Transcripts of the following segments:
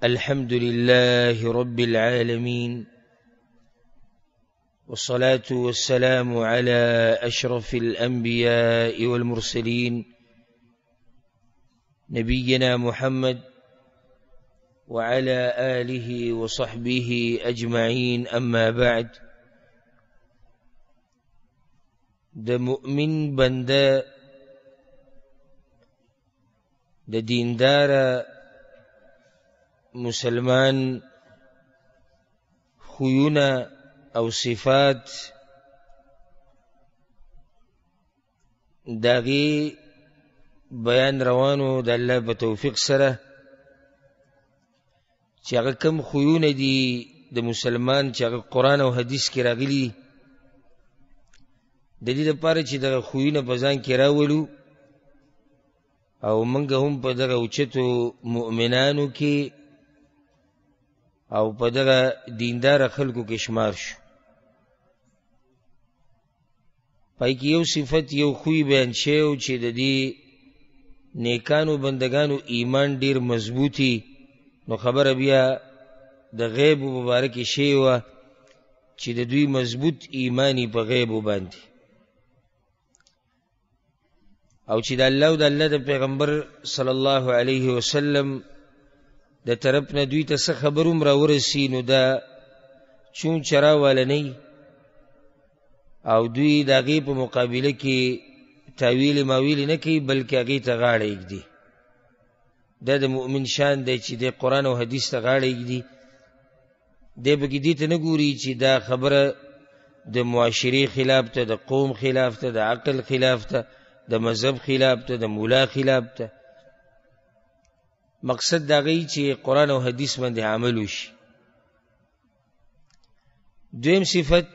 الحمد لله رب العالمين، والصلاة والسلام على أشرف الأنبياء والمرسلين نبينا محمد وعلى آله وصحبه أجمعين. أما بعد، د مؤمن بنده د دیندار مسلمان خویونه او صفات داغي بیان روانو د الله په توفیق سره، چې هغه کوم خویونه دي د مسلمان چې هغه قرآن او حدیث کې راغلي، د دې لپاره چې دغه خویونه په ځان کې راولو او موږ هم په دغه اوچتو مؤمنانو کې او په دغه دیندار خلکو کې شمار شو. پای کې یو صفت یو خوی بیان شوی چې د دې نیکانو بندگانو ایمان ډیر مضبوطی، نو خبره بیا د غیب مبارک شی و چې د دوی مضبوط ایمانی په غیب باندې، او چې د الله او د الله د پیغمبر صلی الله علیه وسلم د طرف نه دوی ته څه خبر هم راورسی، نو دا چون چرا والنی او دوی د هغې په مقابله کې تاویل ماویل نه کوي، بلکې هغې ته غاړه ایږدي. دا د مؤمن شان دی چې د قرآن او حدیث ته غاړه ایږدي. دی پکې دې ته نه ګوري چې دا خبره د معاشرې خلاف ته، د قوم خلاف ته، د عقل خلاف ته، د مذهب خلاف ته، د مولا خلاف ته. مقصد دا غي چې قرآن او حدیث باندې عمل وشي. دویم صفت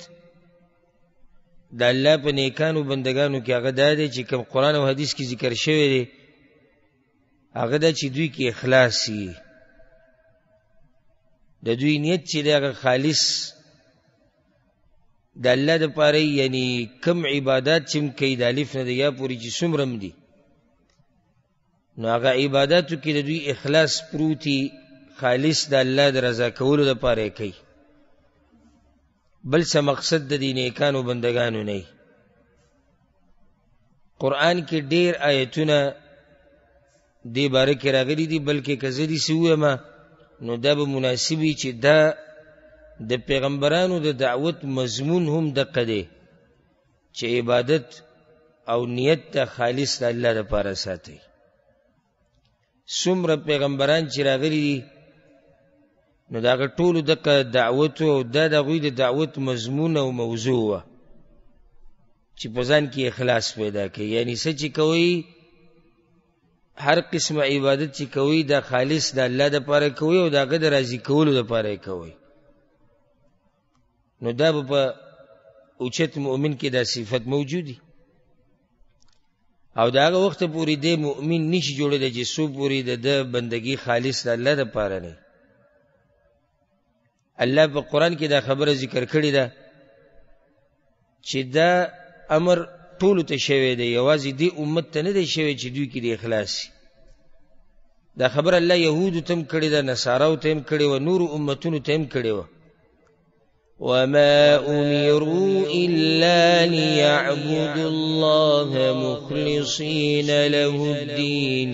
د الله په نیکانو بندگانو کې هغه دا دی چې کوم قرآن او حدیث کې ذکر شوی دی هغه دا چې دوی کې اخلاص وي، د دوی نیت چې دی هغه خالص د الله دپاره، یعنی کم عبادات چې هم کوي د الف نه د یا پورې چې څومره هم دي، نو هغه عباداتو کې د دوی اخلاص پروتي، خالص د الله د رضا کولو دپاره کوي، بل څه مقصد د دې نیکانو بندگانو نه. قرآن کې ډیر آیتونه دې باره کې راغلي دي، بلکې که زه دې څه ووایم نو دا به مناسب وي چې دا د پیغمبرانو د دعوت مضمون هم دقه دی چې عبادت او نیت ته خالص د الله دپاره ساتي. څومره پیغمبران چې راغلي دي نو د هغه ټولو دغه دعوت او دا د هغوی د دعوت مضمون او موضوع وه چې په ځان کې اخلاص پیدا کوي، یعنی څه چې کوئ هر قسم عبادت چې کوئ دا خالص د الله دپاره کوئ او د هغه د راضي کولو دپاره یې کوئ. نو دا به په اوچت مؤمن کې دا صفت موجودی، او دا هغه وخت پورې دی مؤمن نشي جوړېدی چې څو پورې د بندګي خالص د الله دپاره نه. الله په قرآن کې دا خبره ذکر کړې ده چې دا امر ټولو ته شوی دی، یوازې دې امت ته نه دی شوی چې دوی کې د اخلاص. دا خبره الله یهودو ته هم کړې ده، نصاراو ته هم کړې وه، نورو امتونو ته هم کړې وه. وما أمروا إلا ليعبدوا الله مخلصين له الدين.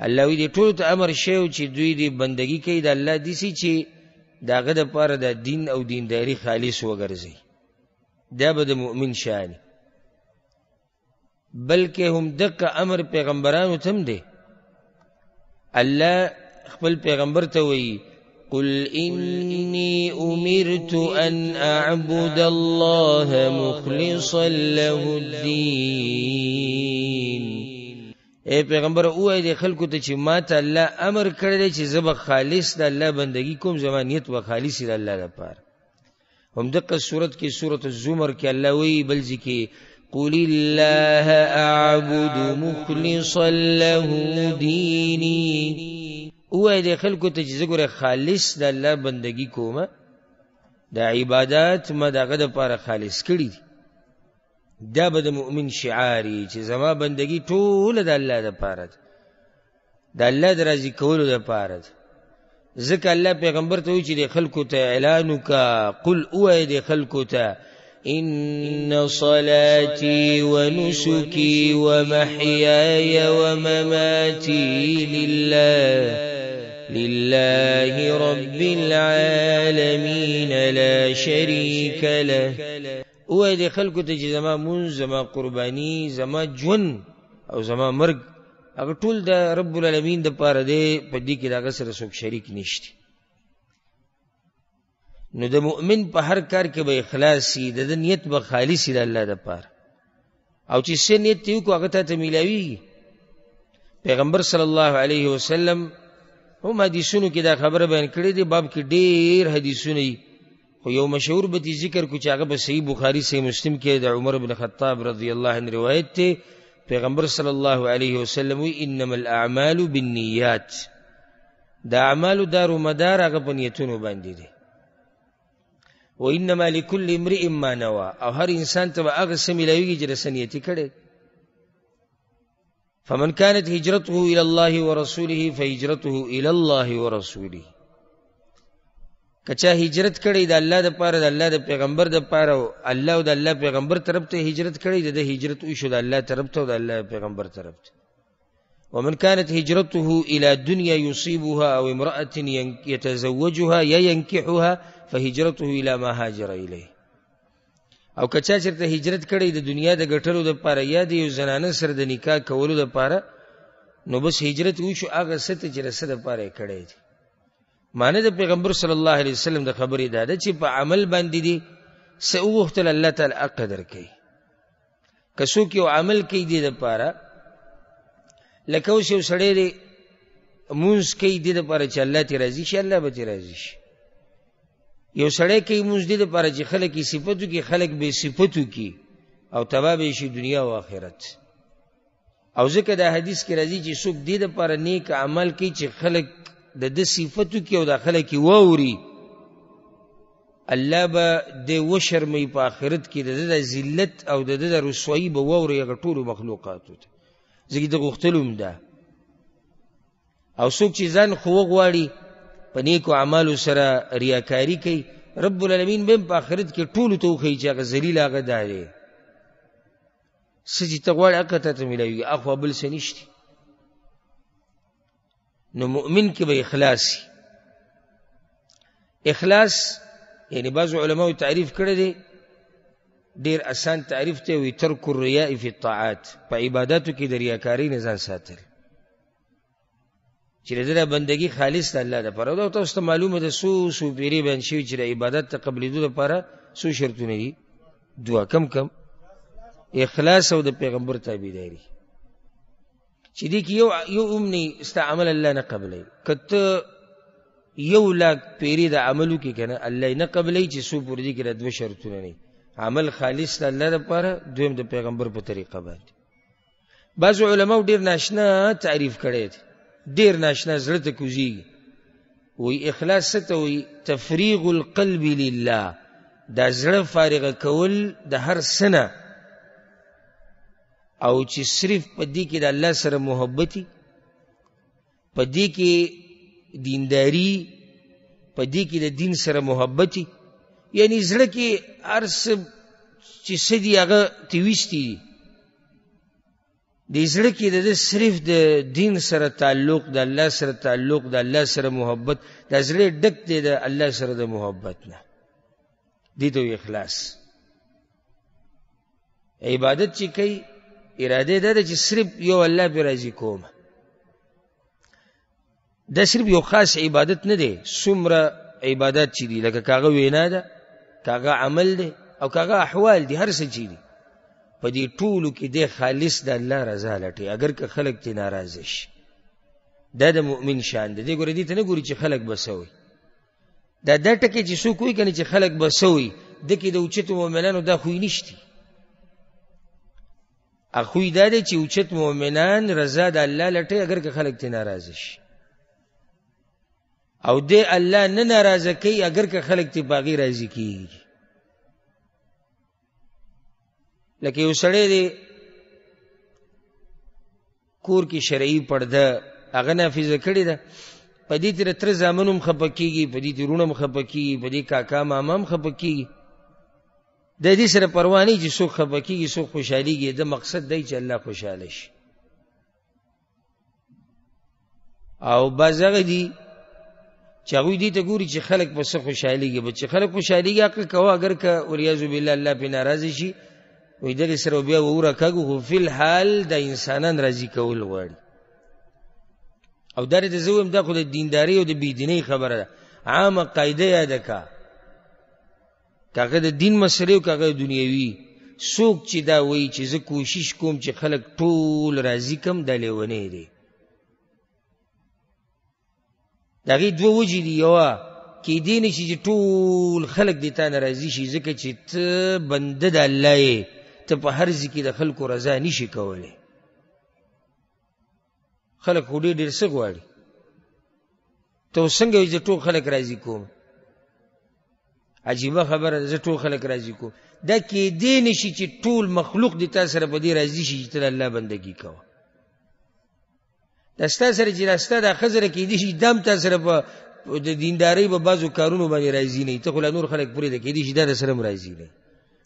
الله وی دې ټولو ته امر شوی چې دوی دې بندګي کوي د الله داسې چې د هغه دپاره د دین او دینداري خالص وګرځي. دا به د مؤمن شان، بلکې هم دغه امر پیغمبرانو ته هم دی. الله خپل پیغمبر ته وایي قل إني أمرت أن أعبد الله مخلصا له الدين. اے پیغمبر اوه دې خلکو ته چې ما ته الله امر کړی دی چې زه به خالص د الله بندګي کوم، زما نیت به خالص د الله لپاره. هم دغه صورت کې سورة الزمر کې الله وایي بل ځای کې قل الله أعبد مخلصا له ديني. اوه دې خلکو ته چې زه ګوره خالص د الله بندګي کومه، د عبادات ما د هغه دپاره خالص کړي دي. دا به د مؤمن شعاري چې زما بندگی ټوله د الله دپاره ده، د الله د راضي کولو دپاره ده. ځکه الله پیغمبر ته وایي چې د خلکو ته اعلان وکړه، قل اوایه د خلکو ته إن صلاتي ونسكي ومحياي ومماتي لله رب العالمين لا شريك له. اوه د خلکو ته چې زما مونځ، زما قرباني، زما ژوند او زما مرګ هغه ټول د رب العالمین د پاره دی، په دې کې د هغه سره څوک شریک نشته. نو د مؤمن په هر کار کې به اخلاص وي، د نیت به خالص وي د الله دپاره، او چې څه نیت یې وکړو هغه ته میلاویږي. پیغمبر صلی الله علیه وسلم هم حدیثونو کې دا خبره بیان کړې دی، باب کې ډېر حدیثونه دي، خو یو مشهور به ذکر کو چې هغه په صحیح بخاري صحیح مسلم کې د عمر بن خطاب رضی الله عنه روایت دی. پیغمبر صلی الله علیه وسلم وی انما الاعمال بالنیات، دا اعمال دارو مدار هغه په نیتونو باندې دي. و انما لكل امرئ ما نوى، او هر انسان ته هغه څه ملاویږي چې د نیت کړي. فمن كانت هجرته الى الله ورسوله فهجرته الى الله ورسوله. کچا هجرت کړي د الله د پاره، د الله د پیغمبر د پاره، الله او د الله پیغمبر طرف ته هجرت کړي، د هجرت وشو د الله طرف ته او د الله پیغمبر طرف ته. ومن كانت هجرته الى دنيا يصيبها او امرأة يتزوجها یا ينكحها فهجرته الى ما هاجر اليه. او کچا چرته هجرت کړي د دنیا د ګټلو د پاره یا د یو زنانه سره د نکاح کولو د پاره، نو بس هجرت وشو هغه څه ته چې رسد د پاره کړي دي. معنی د پیغمبر صلی الله علیه وسلم د خبرې دا ده چې په عمل باندې دي څه وغوښتل الله تعالی قدر کوي. که څوک یو عمل کوي دې دپاره، لکه اوس یو سړی دی مونځ کوي دې دپاره چې الله ترې راضي شي، الله به ترې راضي شي. یو سړی کوي مونځ دې دپاره چې خلک یې صفت وکړي، خلک بې صفت وکړي او تباه به شي دنیا او آخرت. او ځکه دا حدیث کې راځي چې څوک دې دپاره نیک عمل کوي چې خلک د د صفتو کې او د خلک کې واوري، الله به د وشرمي په آخرت کې د ذلت او د رسوایي به واوري هغه ټولو مخلوقاتو ته. ځکه د غوښتلو ده. او څوک چې ځان خو وغواړي په نیکو اعمالو سره ریاکاري کوي، رب العالمین به په آخرت کې ټولو ته وښیي چې هغه ذلیل هغه دا دی. څه چې ته غواړې هغه ته ته میلاویږي، اخوا بل څه نشته. نو مؤمن کې به اخلاص. اخلاص یعنی بعض علماء تعریف کړی دی، ډیر آسان تعریف ته وي، ترک الرياء فی الطاعات، په عبادتو کې د ریاکاری نه ځان ساتل، چې د بندگی خالص د الله لپاره. او تاسو ته معلومه ده څو پیری بیان شوي چې د عبادت ته قبلېدو لپاره څو شرطونه دي، دوه کم اخلاص او د پیغمبر تابعداري. چې دې کې یو امني است عمل الله نه قبلې، کته یو لاک پیری د عملو کې کنه الله نه قبلې، چې څو پر دې کې د دوه شرطونه نه، عمل خالص د الله لپاره، دویم د پیغمبر په طریقه باندې. بعض علماء ډیر ناشنا تعریف کړي دي، ډیر ناشنا زړه ته کوزي. وی اخلاص څه ته وی؟ تفریغ القلب لله، دا زړه فارغ کول د هر سنه، او چې صرف په دې کې د الله سره محبتي، په دې کې دینداری، په دې کې د دین سره محبتي، یعنی زړه کې هر څه چې څه دي هغه تیویستی دی، زړه کې د صرف د دین سره تعلق، د الله سره تعلق، د الله سره محبت، د زړه ډک دی د الله سره د محبت نه. دې ته اخلاص. عبادت چې کوي اراده ده چې صرف یو الله به راضي کوم. دا صرف یو خاص عبادت نه دی، څومره عبادت چې دي، لکه کاغه وینا ده، کاغه عمل دی، او کاغه احوال دي، هر څه چې دي په دې ټولو کې د خالص د الله رضا لټي، اگر که خلک ته ناراضه شي. دا د مؤمن شان دی. ګورې دې ته نه ګوري چې خلک بسوي، دا ټکي چې څوک وایي کنه چې خلک بسوي، دکې د اوچتو مؤمنانو دا خوی نشتی. اخوی دا دی چې اوچت مؤمنان رضا د الله لټي، اگر که خلک ته ناراضه شي، او د الله نه ناراضه کوي اگر که خلک ته باغی راضي کیږي. لکه یو سړی دی کور کې شرعي پرده هغه نافذه کړې ده، په دې تر تر زامن هم خفه کېږي، په دې ترونه هم خفه کېږي، په دې کاکا ماما هم خفه کېږي. د دې سره پروا نه چې څوک خفه کېږي څوک خوشحالېږي، د مقصد دی چې الله خوشحاله شي. او بعض هغه دي چې هغوی دې ته ګوري چې خلک په څه خوشحالېږي، به چې خلک خوشحالېږي عقل کوه، اگر که ولیاذ بالله الله پې ناراضه شي وایي دغې سره بیا وورکږو، خو فی الحال د انسانان راضي کول غواړي. او دا د زه وایم دا خو د دیندارۍ او د بېدینۍ خبره ده، عامه قاعده یاده کا، که هغه د دین مسلې او که هغه دنیوي. څوک چې دا وایي چې زه کوشش کوم چې خلک ټول راضي کم، دا لیونی دی. د هغې دوه وجې دي، یوه کیدی نه شي چې ټول خلک دې تا نه راضي شي، ځکه چې ته بنده د الله یې، ته په هر ځای کې د خلکو رضا نشي کولی. خلک خو ډېر څه غواړي، ته اوس څنګه وایي چې ټول خلک راضي کوم؟ عجیبه خبره ده، زه ټول خلک راضي کوم. دا کیدی نه شي چې ټول مخلوق دې تا سره په دې راضي شي چې ته د الله بندګي کوه. دا ستا سره چې دا ستا دا ښځه کیدی شي دا هم تا سره په د دیندارۍ په بعضو کارونو باندې راضي نه وي، ته خو لا نور خلک پرېږده، کیدی شي دا در سره هم راضي نه وي.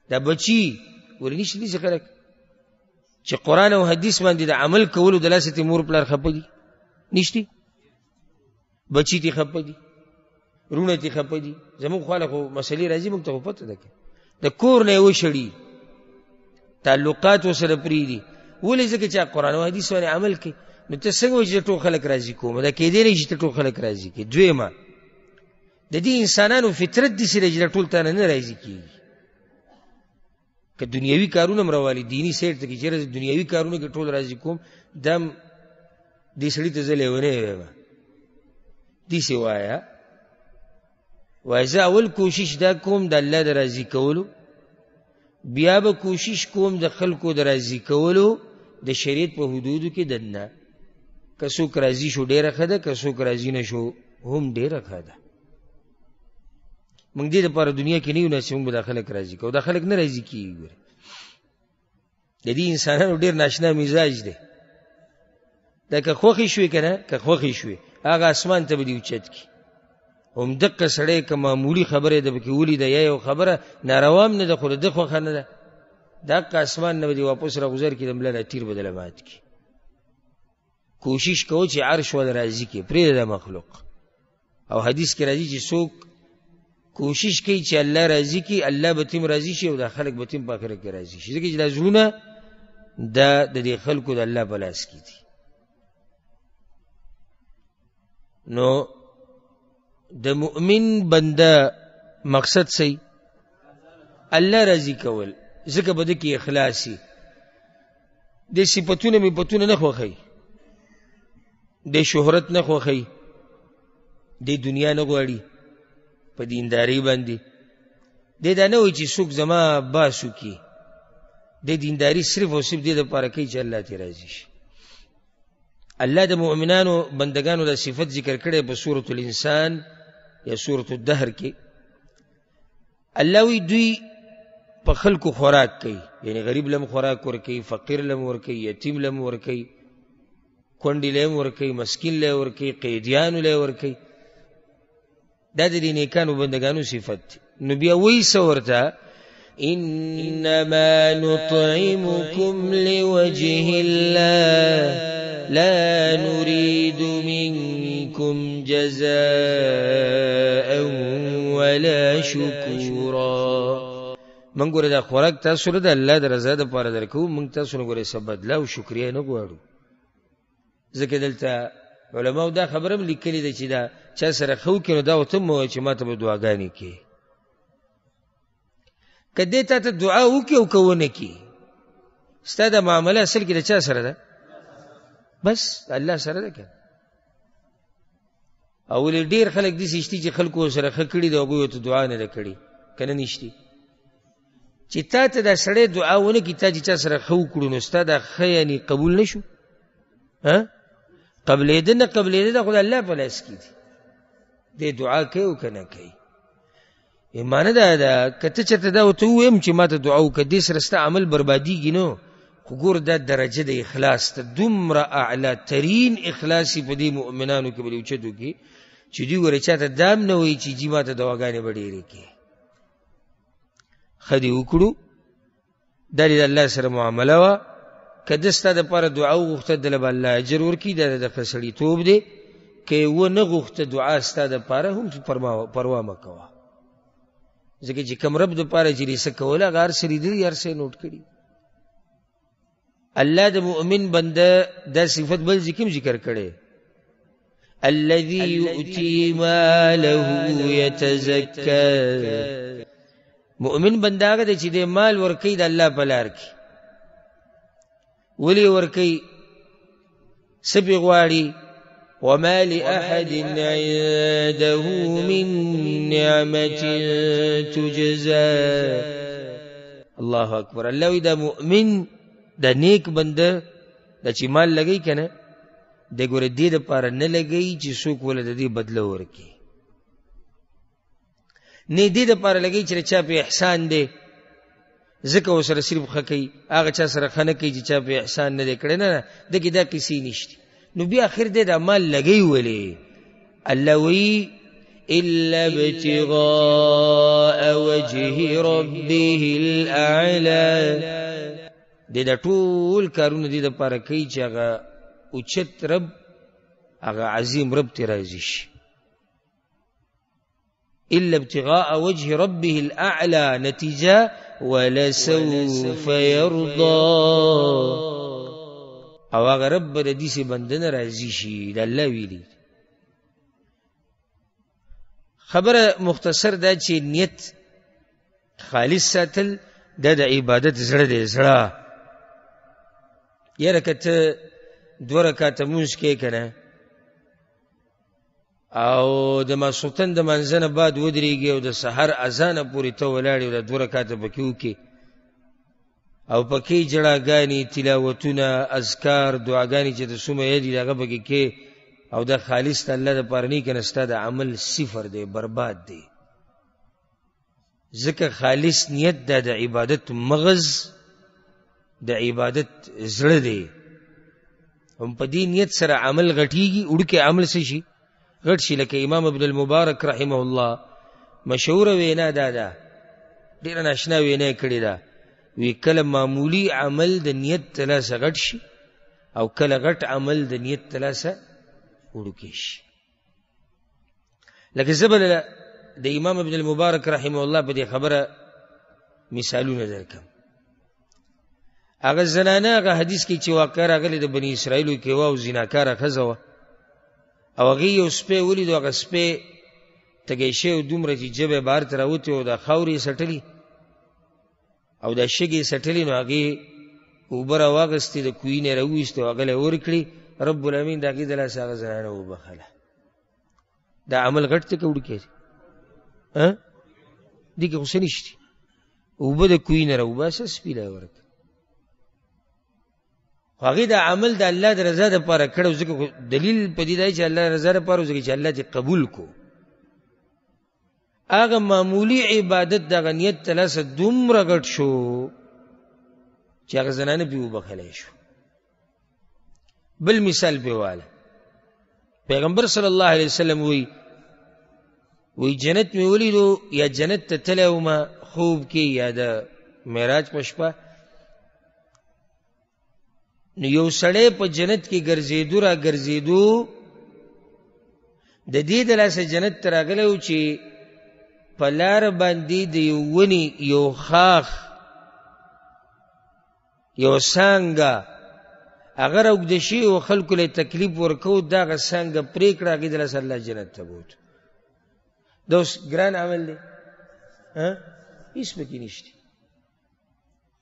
دا بچي ولې نشي داسې خلک چې قرآن او حدیث باندې د عمل کولو د لاسه تې مور پلار خفه دي؟ نشتي. بچي تې خفه دي، رونه تې خفه دي. زموږ خواله خو مسلې راځي، موږ ته خو پته ده که د کور نه یې وشړي، تعلقات ورسره پرېږدي. ولې؟ ځکه چې قرآن او حدیث باندې عمل کوي. نو ته څنګه وایي چې ټول خلک راضي کوم؟ دا کېدی نه شي چې ټول خلک راضي کړي. دویمه د دې انسانانو فطرت داسې دی چې ټول تا نه راضي کېږي. که دنیوي کارونه هم راوالي دیني سیټ ته کې چېرې دنیوي کارونه کې ټول راضي کوم، دا هم دې سړي ته زه لیونی وایم. داسې وایه زه اول کوشش دا کوم د الله د راضي کولو، بیا به کوشش کوم د خلکو د راضي کولو د شریعت په حدودو کې دننه. که څوک راضي شو ډېره ښه ده، که څوک راضي نه شو هم ډېره ښه ده. موږ دې دپاره دنیا کې نه یو نه چې موږ به دا خلک راضي کوو. دا خلک نه راضي کېږي. د دې انسانانو ډېر ناشنا مزاج دی. دا که خوښې شوې که نه، که خوښې شوې هغه اسمان ته به دې اوچت کړي. همدقه سړی که معمولي خبره ده پکې ولیده یا یو خبره ناروا هم نه ده خو د ده خوښه نه ده، دقه اسمان نه به دې واپس راغوځر کړي، د ملا نه تیر به دله مات کړي. کوشش کوو چې عرش ول راضي کړي، پرېږده د مخلوق. او حدیث کې راځي چې څوک کوشش کوي چې الله راضي کړي، الله به تیم راضي شي او دا خلک به تیم په آخرت کې راضي شي، ځکه چې دا زړونه دا د دې خلکو د الله په لاس کې دي. نو د مؤمن بنده مقصد صحیح الله راضي کول، ځکه به د کې اخلاص وي. د صفتونه مفتونه نه خوښوي، د شهرت نه خوښوي، د دنیا نه غواړي په دیندارۍ باندې. دی دا نه وایي چې څوک زما باس وکړي، د دینداري صرف او صرف دې دپاره کوي چې الله ترې راضي شي. الله د مؤمنانو بندگانو د صفت ذکر کړی په سورة الانسان یا سورة الدهر کې. الله وی دوی په خلکو خوراک کوي، یعنی غریب لم خوراک ورکوي، فقیر لم ورکوي، یتیم لم ورکوي، کونډې لم ورکوي، مسکین له ورکوي، قیدیانو له ورکوي. دا د دې نیکانو بندگانو صفت دی. نو بیا وایي څه ورته؟ انما نطعمکم لوجه الله لا نريد منكم جزاء ولا شكورا. من ګوره دا خوراک تاسو له د الله د رضا دپاره درکوو، موږ تاسو نه ګوره څه بدله او شکریه نه غواړو. ځکه دلته علماو دا خبره هم لیکلې ده چې دا چا سره ښه وکړي نو دا ورته مه وایه چې ما ته به دعاګانې کوي. که دې تا ته دعا وکړي او که ونه کړي، ستا دا معامله اصل کې د چا سره ده؟ بس الله سره ده که. او ولې ډېر خلک داسې شتي چې خلکو سره ښه کړي ده او هغوی ورته دعا نه ده کړې، که نه نشتي. چې تا ته دا سړی دعا ونه کړي، تا چې چا سره ښه وکړو نو ستا دا ښه یعنې قبول نه شو؟ قبلېده نه قبلېده دا خو د الله په لاس کې دي. دی دعا کوي او که نه کوي. معنی دا ده که ته چېرته دا ورته ووایم چې ما ته دعا وکړه، دې سره ستا عمل بربادېږي نو خو ګور دا درجه د اخلاص ته دومره اعلی ترین اخلاصي په دې مؤمنانو کې به اوچتو کې چې دوی ګورې چاته دام نه وایي چې جي ماته دواګانې به ډېرې کړي ښه دې وکړو دا د الله سره معامله وه که ده ستا دپاره دعا وغوښته دله به الله اجر ورکړي دا د ښه سړیتوب دی که یې ونه غوښته دعا ستا دپاره هم پروا مه کوه ځکه چې کوم رب دپاره چې دې څه کوله هغه هر څه لیدلي هر څه یې نوټ کړي الله د مؤمن بنده دا صفت بل ذکر کړی الذي يؤتي ماله يتزكى مؤمن بنده هغه دی چې د مال ورکوي د الله په لار کې ولې ورکوي څه پې غواړي وما لأحد عنده من نعمة تجزى الله أكبر الله وی دا مؤمن دا نیک بنده دا چې مال لګی که نه د ګوره دې دپاره نه لګی چې څوک وله د دې بدله ورکړي نه دې دپاره لګی چې د چا په احسان دی ځکه ورسره صرف ښه کوي هغه چا سره ښه نه کوي چې چا په احسان نه دی کړی نه دکې دا کیسې نشته نو بیا اخر دې دا مال لګی ولې الله وی إلا ابتغاء وجه ربه الأعلى دې دا ټول کارونه دې دپاره کوي چې هغه اوچت رب هغه عظیم رب ته راضي شي إلا ابتغاء وجه ربه الأعلى نتیجه ولسوف يرضى او هغه رب به د دې بنده نه راضي شي د الله ویلي خبره مختصر دا چې نیت خالص ساتل دا د عبادت زړه دی زړه یاره که ته 2 رکعاته مونځ کې که نه او د ماسخوتن د منځه نه بعد ودرېږي او د سحر اذانه پورې ته ولاړې او د 2 رکعاته پکې وکړې او پکې جړاګانې تلاوتونه اذکار دعاګانې چې د څومره یې دي هغه پکې کې او د خالص د الله دپاره نه کنه ستا د عمل صفر دی برباد دی ځکه خالص نیت دا د عبادت مغز د عبادت زړه دی هم په دې نیت سره عمل غټیږي وړوکی عمل څه شي غټ شي لکه امام ابن المبارک رحمه الله مشهوره وینا دا ده ډېره ناشنا وینا یې کړې ده وی کله معمولی عمل د نیت تلاسه غټ شي او کله غټ عمل د نیت تلاسه وړوکی شي لکه زه به د امام ابن المبارک رحمه الله په دې خبره مثالونه درکم هغه زنانه هغه حدیث کې چې واقع راغلی د بني اسرائیلو کې وه او زیناکاره ښځه وه او هغې یو سپی ولیدو هغه سپی تږی شوی دومره چې ژبه بهر ته راوتې او دا خاورې یې څټلي او دا شګې یې څټلي نو هغې اوبه راواغستې د کوهي نه یې راوویستې او هغه له یې ورکړي رب العالمین د هغې د لاسه هغه زنانه وبخله دا عمل غټ دی که وړوکی دی دې کې خو څه نشته اوبه د کوهي نه راوباسه سپي له یې ورکړه خو هغې دا عمل د الله د رضا دپاره کړی ځکه دلیل په دې دی چې الله رضا دپاره ځکه چې الله دې قبول کو هغه معمولی عبادت دغه نیت تلاسه دومره غټ شو چې هغه زنانه پې وبخلی شو بل مثال پې واله پیغمبر صلی الله علیه وسلم وی جنت مې ولیدو یا جنت ته تللی ومه خوب کې یا د معراج په شپه نو یو سړی په جنت کې ګرځېدو را ګرځېدو د دې د لاسه جنت ته راغلی و چې په لاره باندې د یو ونې یو خاخ یو څانګه هغه راوږده شي او خلکو له تکلیف ورکو دغه څانګه پرې کړه هغې د لاسه الله جنت ته بوت دا اوس ګران عمل دی هېڅ پکې نشته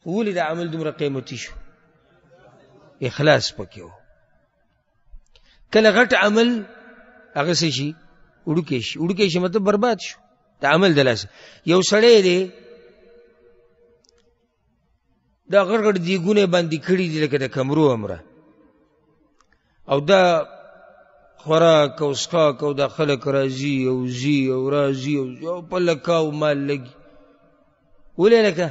ولې دا عمل دومره قیمتي شو اخلاص پکې و کله غټ عمل هغه څه شي وړوکی شي مطلب برباد شو د عمل د لاسه یو سړی دی دا غټ غټ دیګونه باندې کړي دي لکه د کمرو امره او دا خوراک او څښاک او دا خلک راځي او ځي او راځي او په لکه او مال لګي ولې لکه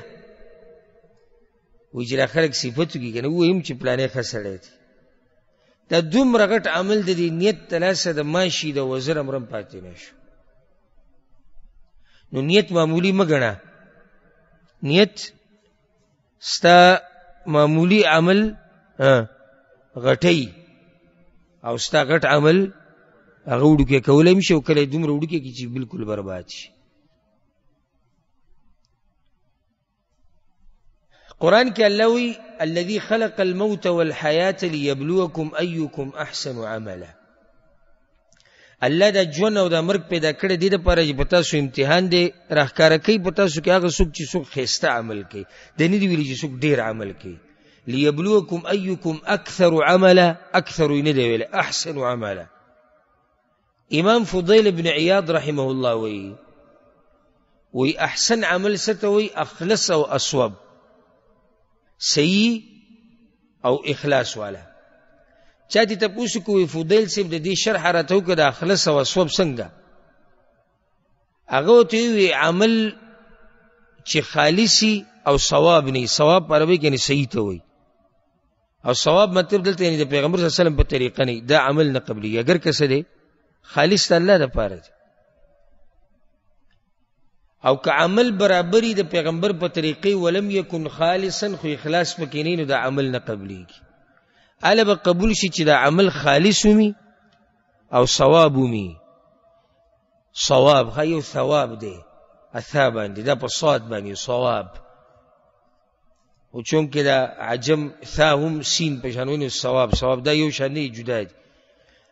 وی چې خلک صفتو کې کنه ویم چې پلانې ښه سړی دی. دا دومره غټ عمل د دې نیت تلاسه د ماشي د وزر امرم پاتې نه شو. نو نیت معمولی مه ګڼه. نیت ستا معمولی عمل غټی او ستا غټ عمل هغه وړوکی کولی هم شي او کله یې دومره وړوکی کړي چې بلکل برباد شي. قرآن کې الله وی الذي خلق الموت والحیات لیبلوکم ایکم احسن عملا. الله دا ژوند او دا مرګ پیدا کړی دی دپاره چې په تاسو امتحان دی راښکاره کوي په تاسو کې هغه څوک چې څوک ښایسته عمل کوي. د نه دي ویلي چې څوک ډېر عمل کوي. لیبلوکم ایکم اکثر عملا، اکثر یې نه دی ویلی، احسن عملا. امام فضیل بن عیاض رحمه الله وی احسن عمل څه ته وی؟ اخلص او اصوب، صحیح او اخلاص والا. چا دې تپوس کوي فضیل صاحب د دې شرح راته وکړه د اخلص او اصوب څنګه؟ هغه ورته وی عمل چې خالصي او صواب نه. صواب په عربي کې یعنې صحیح ته وی، او صواب مطلب دلته یعنې د پیغمبر صلی الله علیه وسلم په طریقه نه. دا عمل نه قبلېږي اگر که څه دی خالص ته الله دپاره دی. او که عمل برابري د پیغمبر په طریقې ولم یکن خالصا خو اخلاص پکې نه نو دا عمل نه قبلېږي. اله به قبول شي چې دا عمل خالص ومي او صواب ومي. صواب ښه یو ثواب دی، اثا باندې دا په صاد باندې صواب، او چونکې دا عجم ثا هم سین په شان ونیو صواب. صواب دا یو شان دی جدا دی.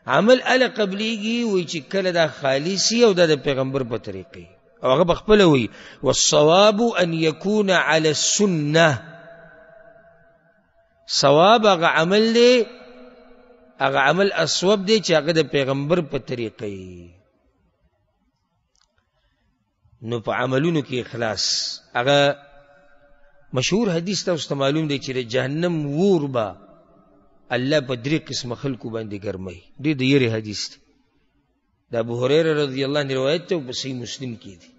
عمل اله قبلېږي وایي چې کله دا خالصي او دا د پیغمبر په طریقې. او هغه بخپله وی والصواب ان یکون علی السنه. صواب هغه عمل دی، هغه عمل اصوب دی چې هغه د پیغمبر په طریقې. نو په عملونو کې اخلاص. هغه مشهور حدیث تاسو ته معلوم دی چې د جهنم اور به الله په 3 قسمه خلکو باندې ګرموي. ډېر د یېرې حدیث دی. د ابو هريره رضی الله عنه روایت ته په صحیح مسلم کې دی.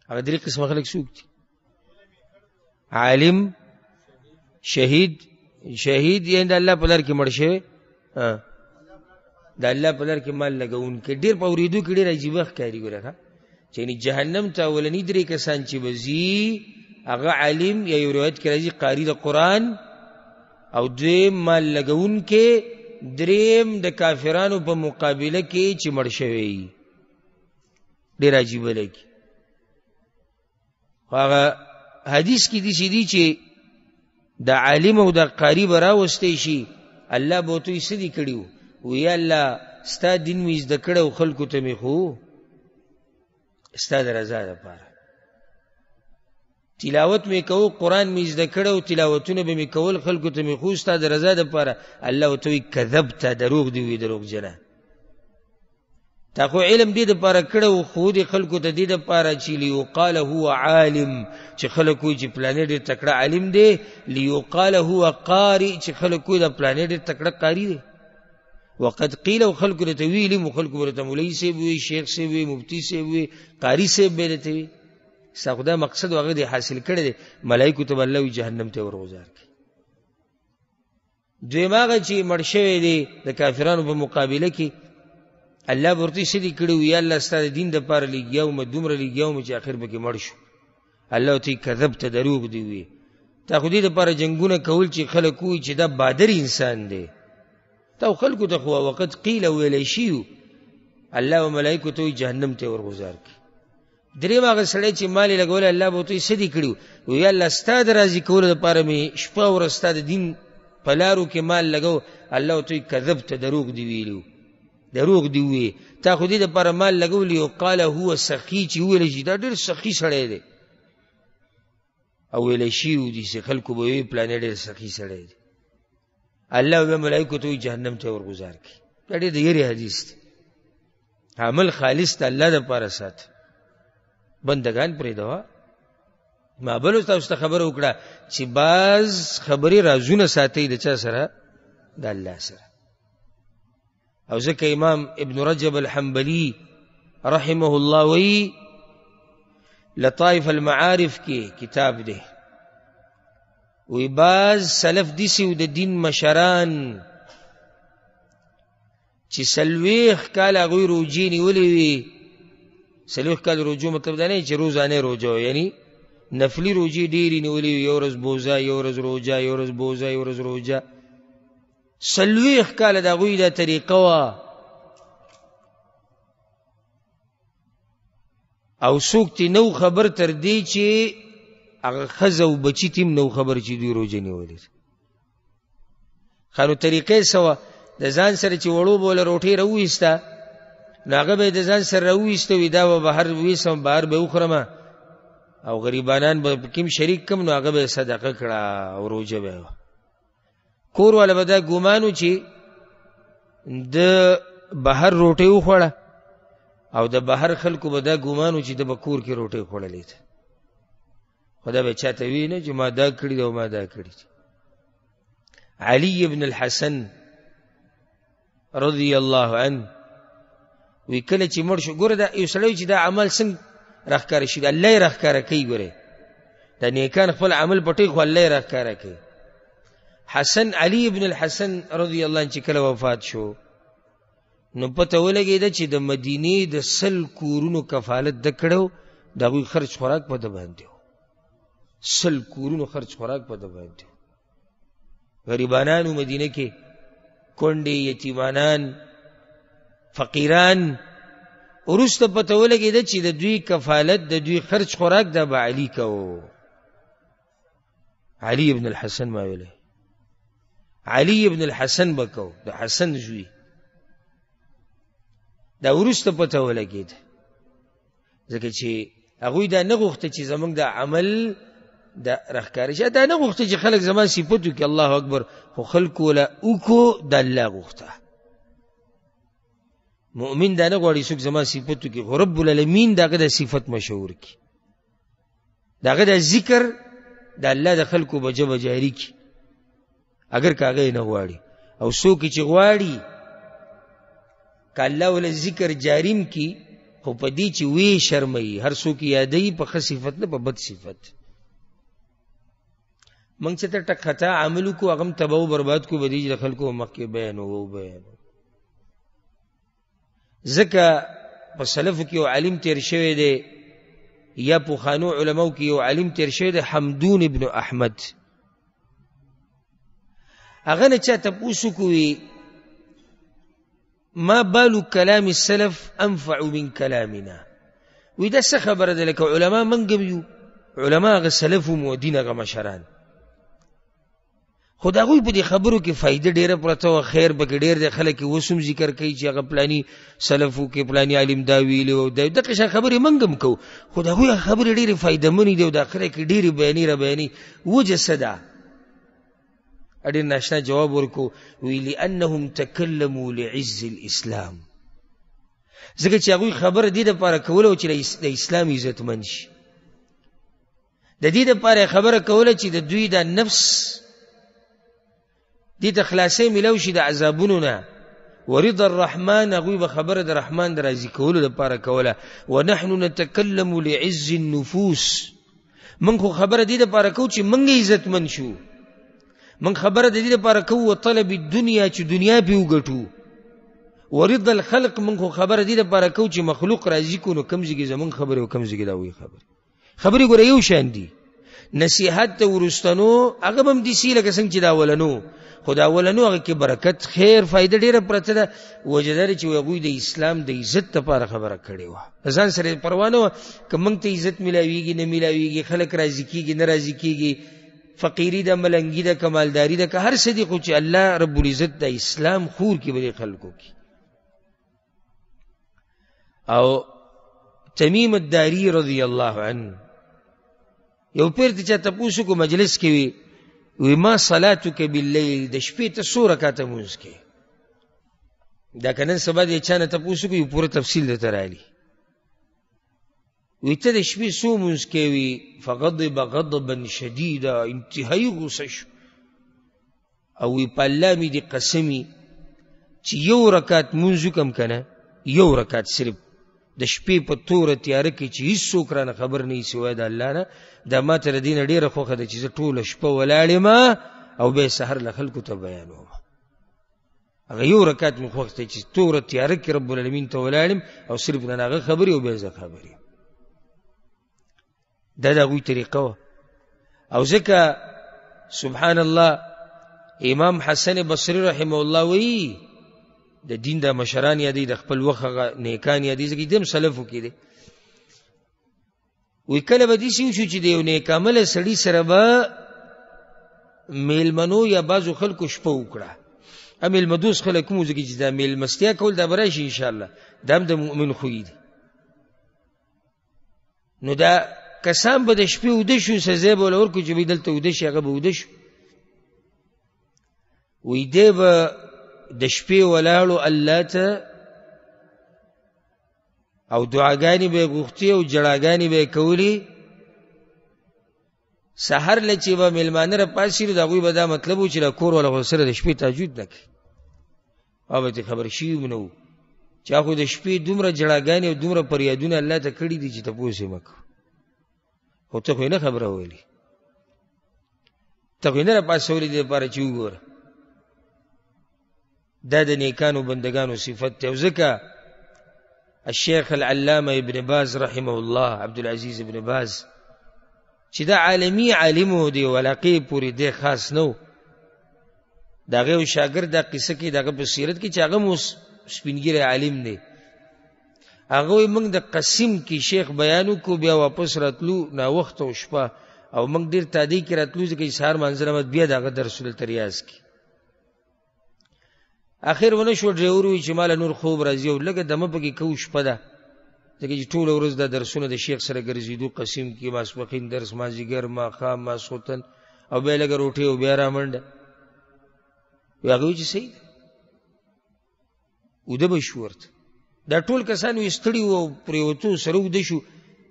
هغه 3 قسمه خلک څوک دي؟ عالم، شهید. شهید یعنې د الله په لار کې مړ شوی، د الله په لار کې مال لګونکی. ډېر په اورېدو کې ډېر عجیبه ښکاري. ګوره چې یعنې جهنم ته اولني 3 کسان چې به ځي هغه عالم یا یو روایت کې راځي قاري د قرآن، او دویم مال لګونکی، دریم د کافرانو په مقابله کې چې مړ شوی. ډېر عجیبه لګي. خو هغه حدیث کې داسې دي چې د عالم او د قاري به راوستی شي، الله به ورته وایي څه دې کړي وو؟ وایي یا الله ستا دین مې زده کړی او خلکو ته مې خو ستا د رضا دپاره تلاوت مې کوو، قرآن مې زده کړی او تلاوتونه به مې کول خلکو ته مې خو ستا د رضا دپاره. الله ورته وایي کذبته، دروغ دې وي دروغجنه. تا خو علم دې دپاره کړی و خو دې خلکو ته دې دپاره چې لیقال هو عالم، چې خلک وایي چې پلانې ډېر تکړه عالم دی. لیقال هو قاري، چې خلک وایي د پلانې ډېر تکړه قاري دی. وقد قیل، او خلکو ورته ویلي مو، خلکو ورته مولوي صاحب وي، شیخ صاحب وي، مفتي صاحب وي، قاري صاحب به درته وي. ستا خو دا مقصد هغه دې حاصل کړی دی. ملایکو ته به الله وي جهنم ته ورغوځار کړي. دویم هغه چې مړ شوی دی د کافرانو په مقابله کې، الله به ورته څه دې کړي وي؟ یا الله ستا د دین دپاره لګیا دومره لګیا وم چې آخر به کې مړ شو. الله ورته کذبته، دروغ دې وي. تا خو دې دپاره جنګونه کول چې خلک وایي چې دا بادر انسان دی. تا خلکو ته خو وقت قیل ویلی شي، الله و ملایکو ته وایي جهنم ته ورغوځار کړي. دریم هغه سړی چې مال یې لګولی، الله به ورته وایي څه دې کړي وو؟ یا الله ستا د راضي کولو دپاره مې شپه ورځ ستا د دین په لارو کې مال لګو. الله ورته وایي کذبته، دروغ دې ویلي، دروغ دې ووایي. تا خو دې دپاره مال لګولی او قال هو سخي، چې وویلی شي دا ډېر سخي سړی دی، او ویلی شي داسې خلکو به وایي پلانې ډېر سخي سړی دی. الله به ملایکو ته وایي جهنم ته ورغوځار کړي. دا ډېر د یېرې حدیث دی. عمل خالص ته الله دپاره ساته، بندگان پرېږده. ما بل تاسو ته خبره وکړه چې بعض خبرې رازونه ساتئ د چا سره؟ د الله سره. او ځکه امام ابن رجب الحنبلی رحمه الله وی لطائف المعارف کې کتاب دی، وی باز سلف دیسی و د دین مشران چې 40 کال هغوی روجې نیولې وي. 40 کال روجو مطلب دا نه چې روزانه روجه، یعنی نفلی روجې ډېرې نیولې وي، یو ورځ بوزه، یو ورځ روجه، یو ورځ بوزه، یو ورځ روجه. 40 کاله د هغوی دا طریقه وه. او څوک تی نو خبر تر دې چې هغه ښځه او بچي تیم نو خبر چې دوی روجه نیولې. خو نو طریقې څه وه؟ د ځان سره چې وړو بوله روټۍ راوویسته، نو هغه به یې د ځان سره راوویسته وي، دا به بهر ویسم، بهر به وخورمه، او غریبانان به پکې شریک کم، نو هغه به یې صدقه کړه او روجه به یې. کور والا به دا ګمان و چې د بهر روټۍ وخوړه، او د بهر خلکو به دا ګمان و چې د به کور کې روټۍ خوړلې ده. خو دا به چاته وي نه چې ما دا کړي ده او ما دا کړي ده. علي ابن الحسن رضی الله عنه وی کله چې مړ شو، ګوره دا یو سړی چې دا عمل څنګه راښکاره شي، الله یې راښکاره کوي. ګوره دا نیکان خپل عمل پټوي، خو الله یې راښکاره کوي. علي ابن الحسن رضی الله عنه چې کله وفات شو، نو پته ولګېده چې د مدینې د 100 کورونو کفالت د کړو، د هغوی خرچ خوراک په ده باندې و. 100 کورونو خرچ خوراک په ده باندې و. غریبانانو مدینه کې کونډې، یتیمانان، فقیران. وروسته پته ولګېده چې د دوی کفالت، د دوی خرچ خوراک دا به علي کوو. علي ابن الحسن ما ویلی، علي ابن الحسن به کوو، د حسن زوی. دا وروسته پته ولګېده، ځکه چې هغوی دا نه غوښته چې زموږ د عمل دا راښکاره شي، دا نه غوښته چې خلک زما صفت وکړي، الله اکبر، خو خلکو وله وکړو د الله غوښته. مؤمن دا نه غواړي څوک زما صفت وکړي، خو رب العالمین د هغه د صفت مشهور کړي، د هغه د ذکر د الله د خلکو به جبه جاري کړي، اگر که هغه یې نه غواړي. او څوک چې غواړي که الله وله ذکر جاریم کړي، خو په دې چې وی شرموي، هر څوک یادوي په ښه صفت نه په بد صفت. موږ چې ته ټک خطا عمل وکړو، هغه هم تباه و برباد کړو، به دې چې د خلکو مخکې بیانو. ځکه په سلفو کې یو عالم تیر شوی دی، یا پخوانو علماو کې یو عالم تیر شوی دی، حمدون ابن احمد. هغه نه چا تپوس وکړي ما بال کلام السلف انفع من کلامنا. وی دا څه خبره ده؟ لکه علما موږ هم یو، علما هغه سلف مو دین هغه مشران، خو د هغوی په دې خبرو کې فایده ډېره پرته وه، خیر پکې ډېر دی. خلک یې اوس هم ذکر کوي چې هغه پلاني سلفو کې پلاني عالم دا ویلي او دغه شان خبرې موږ هم کوو، خو د هغوی خبرې ډېرې فایدهمنې دي او د آخره کې ډېرې بیانې را بیانې. وجه څه ده؟ ډېر ناشنا جواب ورکو، وی لأنهم تکلموا لعز الاسلام. ځکه چې هغوی خبره دې دپاره کوله چې د اسلام عزتمند شي، د دې دپاره خبره کوله چې د دوی د نفس دې ته خلاصې میلاو شي د عذابونو نه. ورضا الرحمن، هغوی به خبره د رحمان د راضي کولو دپاره کوله. ونحن نتکلم لعز النفوس، موږ خو خبره دې دپاره کوو چې موږ عزتمند شو، موږ خبره د دې دپاره کوو وطلب الدنیا، چې دنیا پې وګټو. ورضا الخلق، موږ خو خبره دې دپاره کوو چې مخلوق راضي کړو، نو کوم ځای کې زموږ خبرې او کوم ځای کې د هغوی خبرې ګوره یو شان دي. نصیحت ته ورستنو هغه به هم داسې لکه څنګه چې د اولنو، خو د اولنو هغه کې برکت، خیر، فایده ډېره پرته ده. وجه دا چې هغوی د اسلام د عزت لپاره خبره کړې وه، ځان سره پروا نه وه که موږ ته عزت میلاویږي نه میلاویږي، خلک راضي کېږي نه راضي کېږي، فقیری ده، ملنګي ده، کمالداري ده، که هر څه دي، خو چې الله رب العزت د اسلام خور کې به خلکو کې. او تمیم الداری رضی الله عنه یو پیر ته چا تپوس وکړو مجلس کې، وی ما صلاتک باللیل، د شپې ته څو رکعته لمونځ کوې؟ دا که نن سبا د چا نه تپوس وکړو، یو پوره تفصیل درته رالي. وی ته د شپې څو لمونځ کوې؟ فغضب غضبا شدیدا، انتهایی غصه شو، او وی په الله مې دې قسمي چې یو رکعت لمونځ وکړم که نه، یو رکعت صرف د شپې په توره تیاره کې چې هېڅوک رانه خبر نه وي سوای د الله نه، دا ما ته د دې نه ډېره خوښه ده چې زه ټوله شپه ولاړ یم او بیا یې سحر له خلکو ته بیانوم. هغه یو رکعت مې خوښ دی چې توره تیاره کې رب العالمین ته ولاړ یم او صرف نن هغه خبرې او بیا زه خبر یم. دا د هغوی طریقه وه. او ځکه سبحان الله امام حسن بصري رحمه الله وایي د دین د مشران یادی د خپل وخت نیکان یادی ځکه دیم سلفو کې دی. وی کله به داسې وشو چې د یو نیک عمله سړي سره به میلمنو یا بعضو خلکو شپه وکړه. میلمدوز خلک کوم ځکه چې دا میلمستیا کول دا به راشي انشاءالله، دا هم د مؤمن خوی دی. نو دا کسان به د شپې وده شو، سزا به ورله ورکړو چې به دلته وده شي، هغه به وده شو. وی دی به د شپې ولاړو الله ته او دعاګانې به یې غوښتې او جړاګانې به یې کولې. سحر له چې به میلمانه را پاڅي نو د هغوی به دا مطلب و چې دا کور والا خو سره د شپې تهجد نه کوي. او به ترې خبر شوي هم نه وو چې هغه د شپې دومره جړاګانې او دومره فریادونه الله ته کړي دي چې تپوس یې مه کوه. خو ته خو یې نه خبره ویلې، ته خو یې نه را پاڅولې دې دپاره چې وګوره. دا د نیکانو بندگانو صفت دی. او ځکه الشیخ العلامه ابن باز رحمه الله، عبدالعزیز ابن باز، چې دا عالمی عالم و دی ولاقې پورې دی خاص نه و، د هغې یو شاګرد دا قصه کې د هغه په سیرت کې چې هغه مو سپینګیری عالم دی، هغه وایي موږ د قسیم کې شیخ بیان وکړو، بیا واپس راتلو ناوخته و شپه، او موږ ډېر تادی کې راتلو ځکه چې سهار منځله بیا د هغه درس دلته ریاض کې. اخر ونه شو ډریور وی چې ماله نور خوب راځي او لږه دمه پکې کوو شپه ده، ځکه چې ټوله ورځ دا درسونه د شیخ سره ګرځېدو، قسیم کې ماسپښین درس، مازدیګر، ماښام، ماسخوتن، او بیا لږه روټۍ او بیا رامنډه. وی هغه وی چې صحیح ده، وده به شو ورته. دا ټول کسان وی ستړي وو او پرېوتو سره وده شو.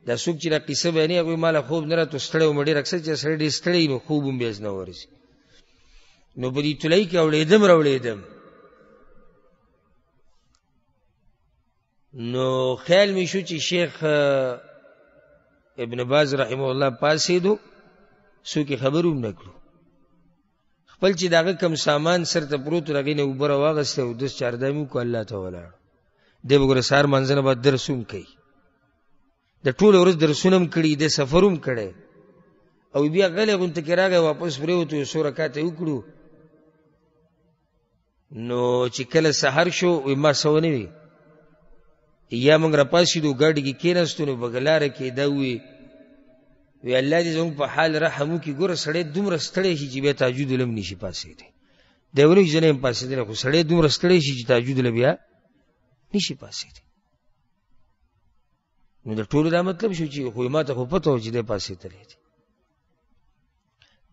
دا څوک چې دا قصه بیانوي هغه وی ماله خوب نه راته، ستړی وم ډېر. اکثر چې سړی ډېر ستړی نو خوب هم بیا نه ورځي. نو په دې تولۍ کې راوړېدم نو خیال می شو چې شیخ ابن باز رحمه الله پاسېدو، څوک یې خبر هم نه کړو. خپل چې د هغه کم سامان سر ته پروت و هغې نه اوبه راواغېستې او دس چاردامي وکړو، الله ته ولاړ. دی به ګوره سهار منځه نه بعد درس هم کوي، د ټوله ورځ درسونه هم کړي، د سفر هم کړی، او بیا غلی غونته کې راغی، واپس پرېوتو، یو څو رکعته وکړو. نو چې کله سحر شو وی ما څه ونه وي، یا موږ را پاسېدو ګاډي کې کېناستو، نو په لاره کې دا وی الله دې زموږ په حال رحم وکړي. ګوره سړی دومره ستړی شي چې بیا تهجد له هم نشي پاسېدی. دی ونه چې زه نه یم پاسېدلی، خو سړی دومره ستړی شي چې تهجد له بیا نشي پاسېدی. نو د ټولو دا مطلب شو چې خو ما ته خو پته و چې دی پاسېدلی دی.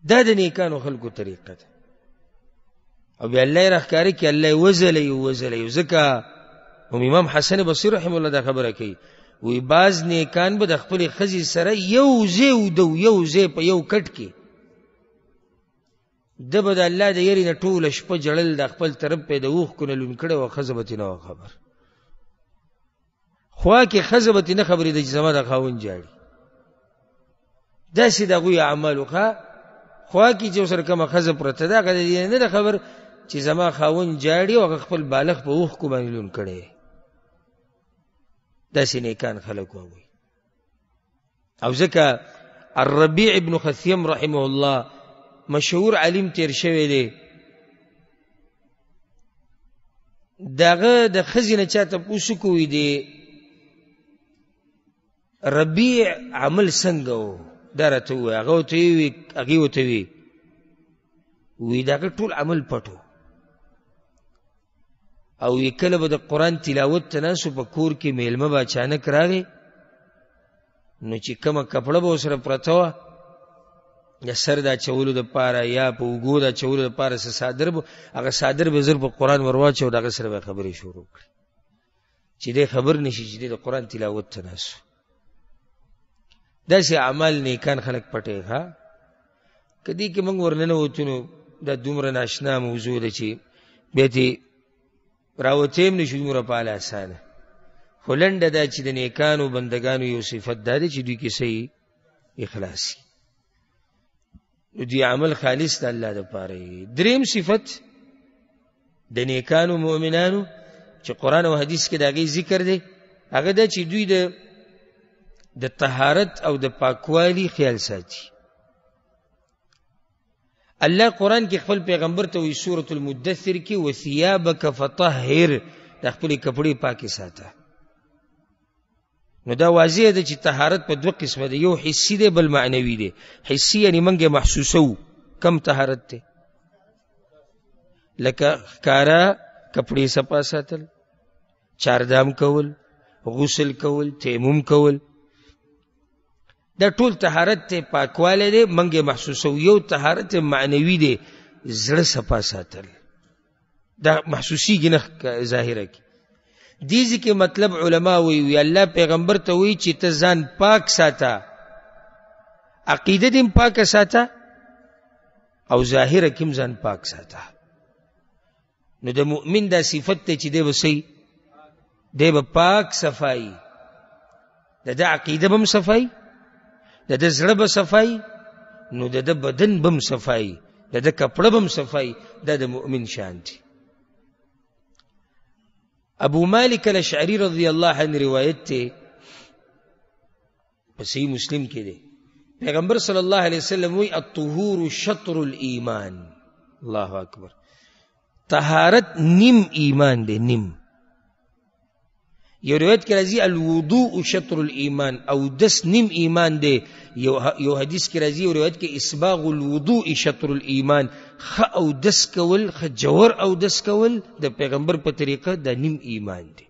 دا د نیکانو خلکو طریقه ده. او بیا الله یې راښکاره کړي، الله یې وځلوي. ځکه امام حسن بصري رحمه الله دا خبره کوي، وی باز نیکان به د خپلې ښځې سره یو ځای ودو، یو ځای په یو کټ کې، ده به د الله د یرې نه ټوله شپه جړل، د خپل طرف پې د اوښکو نه لون کړی وه، ښځه به ترې نه وه خبر. خوا کې ښځه به ترې نه خبرېده چې زما د خاوند جاړي. داسې د هغوی اعمالو خوا کې چې ورسره کومه ښځه پرته ده، هغه د دې نه ده خبر چې زما خاوند جاړي او هغه خپل بالغ په اوښکو باندې لون کړی. داسې نیکان خلک وهغوی. او ځکه الربیع ابن خثیم رحمه الله مشهور عالم تیر شوی دی، د هغه د ښځې نه چا تپوس وکړو د ربیع عمل څنګه و، دا راته ووایي. هغې ورته وی د هغه ټول عمل پټ و، او یې کله به د قرآن تلاوت ته ناست په کور کې میلمه به اچانک راغی، نو چې کومه کپړه به ورسره پرته وه، یا سر د اچولو دپاره یا په اوږو د اچولو دپاره څه صادر به، هغه صادر به زر په قرآن ور واچو، د هغه سره به خبرې شروع کړي چې دی خبر نشي چې دی د قرآن تلاوت ته ناست. داسې اعمال نیکان خلک پټوي. که دې کې موږ ورننوتو نو دا دومره ناشنا موضوع ده چې بیا ترې راوتی هم نشو دومره په حال اسانه. خو لنډه دا چې د نیکانو بندگانو یو صفت دا دی چې دوی کې صحیح اخلاصي، دوی عمل خالص د الله دپاره. دریم صفت د نیکانو مؤمنانو چې قرآن او حدیث کې د هغې ذکر دی هغه دا چې دوی د طهارت او د پاکوالي خیال ساتي. الله قرآن کې خپل پیغمبر ته وایي سورة المدثر کې وثيابک فطهر، د خپلې کپړې پاکې ساته. نو دا واضح ده چې طهارت په دوه قسمه ده، یو حسي ده بل معنوي ده. حسي یعنی منګه محسوسو کم طهارت ده، لکه ښکارا کپړې صفا ساتل، چاردام کول، غسل کول، تیمم کول، دا ټول طهارت ته پاکواله ده منګه محسوسو. یو طهارت معنوي ده زړه صفا ساتل، دا محسوسیږي نه ظاهره کې. دیزی کې مطلب علما وی الله پیغمبر ته وی چې ته ځان پاک ساته، عقیده دې پاک ساته او ظاهره کې ځان پاک ساته. نو د مؤمن دا صفت ته چې دی وسی دی به پاک صفائی، د عقیده بم صفائی، د زړه به صفائی، نو د بدن بم صفائی، د کپڑا بم صفائی. دا د مؤمن شان دی. ابو مالک الاشعری رضی اللہ عنہ روایت تے صحیح مسلم کے دے پیغمبر صلی اللہ علیہ وسلم وی الطہور شطر الایمان. اللہ اکبر. طہارت نیم ایمان دے، نیم. یو روایت کے راضی الوضوء شطر الایمان، او دس نیم ایمان دے. یو حدیث کے راضی روایت کے اسباغ الوضوء شطر الایمان، خ او دس کول، خ جوور او دس کول د پیغمبر په طریقه د نیم ایمان دی.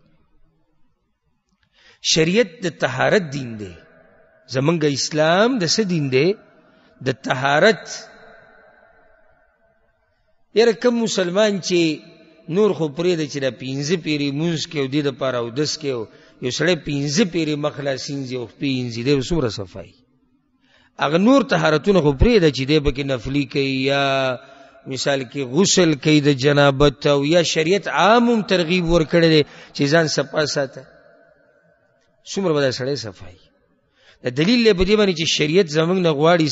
شریعت د طهارت دین دی، زمونږ اسلام د څه دین دی؟ د طهارت. یاره کم مسلمان چې نور خو پرېږده چې دا 5 پیرې مونځ کې او دې دپاره اودس کې یو سړی 5 پیرې مخ خلاصینځي او خپې یینځي، دی به څومره صفایي. هغه نور طهارتونه خو پرېږده چې دی پکې نفلي کوي یا مثال کې غسل کوي د جنابت، او یا شریعت عام هم ترغیب ورکړی دی چې ځان صفا ساته، څومره به دا سړی صفایي. د دلیل دی په دې باندې چې شریعت زموږ نه غواړي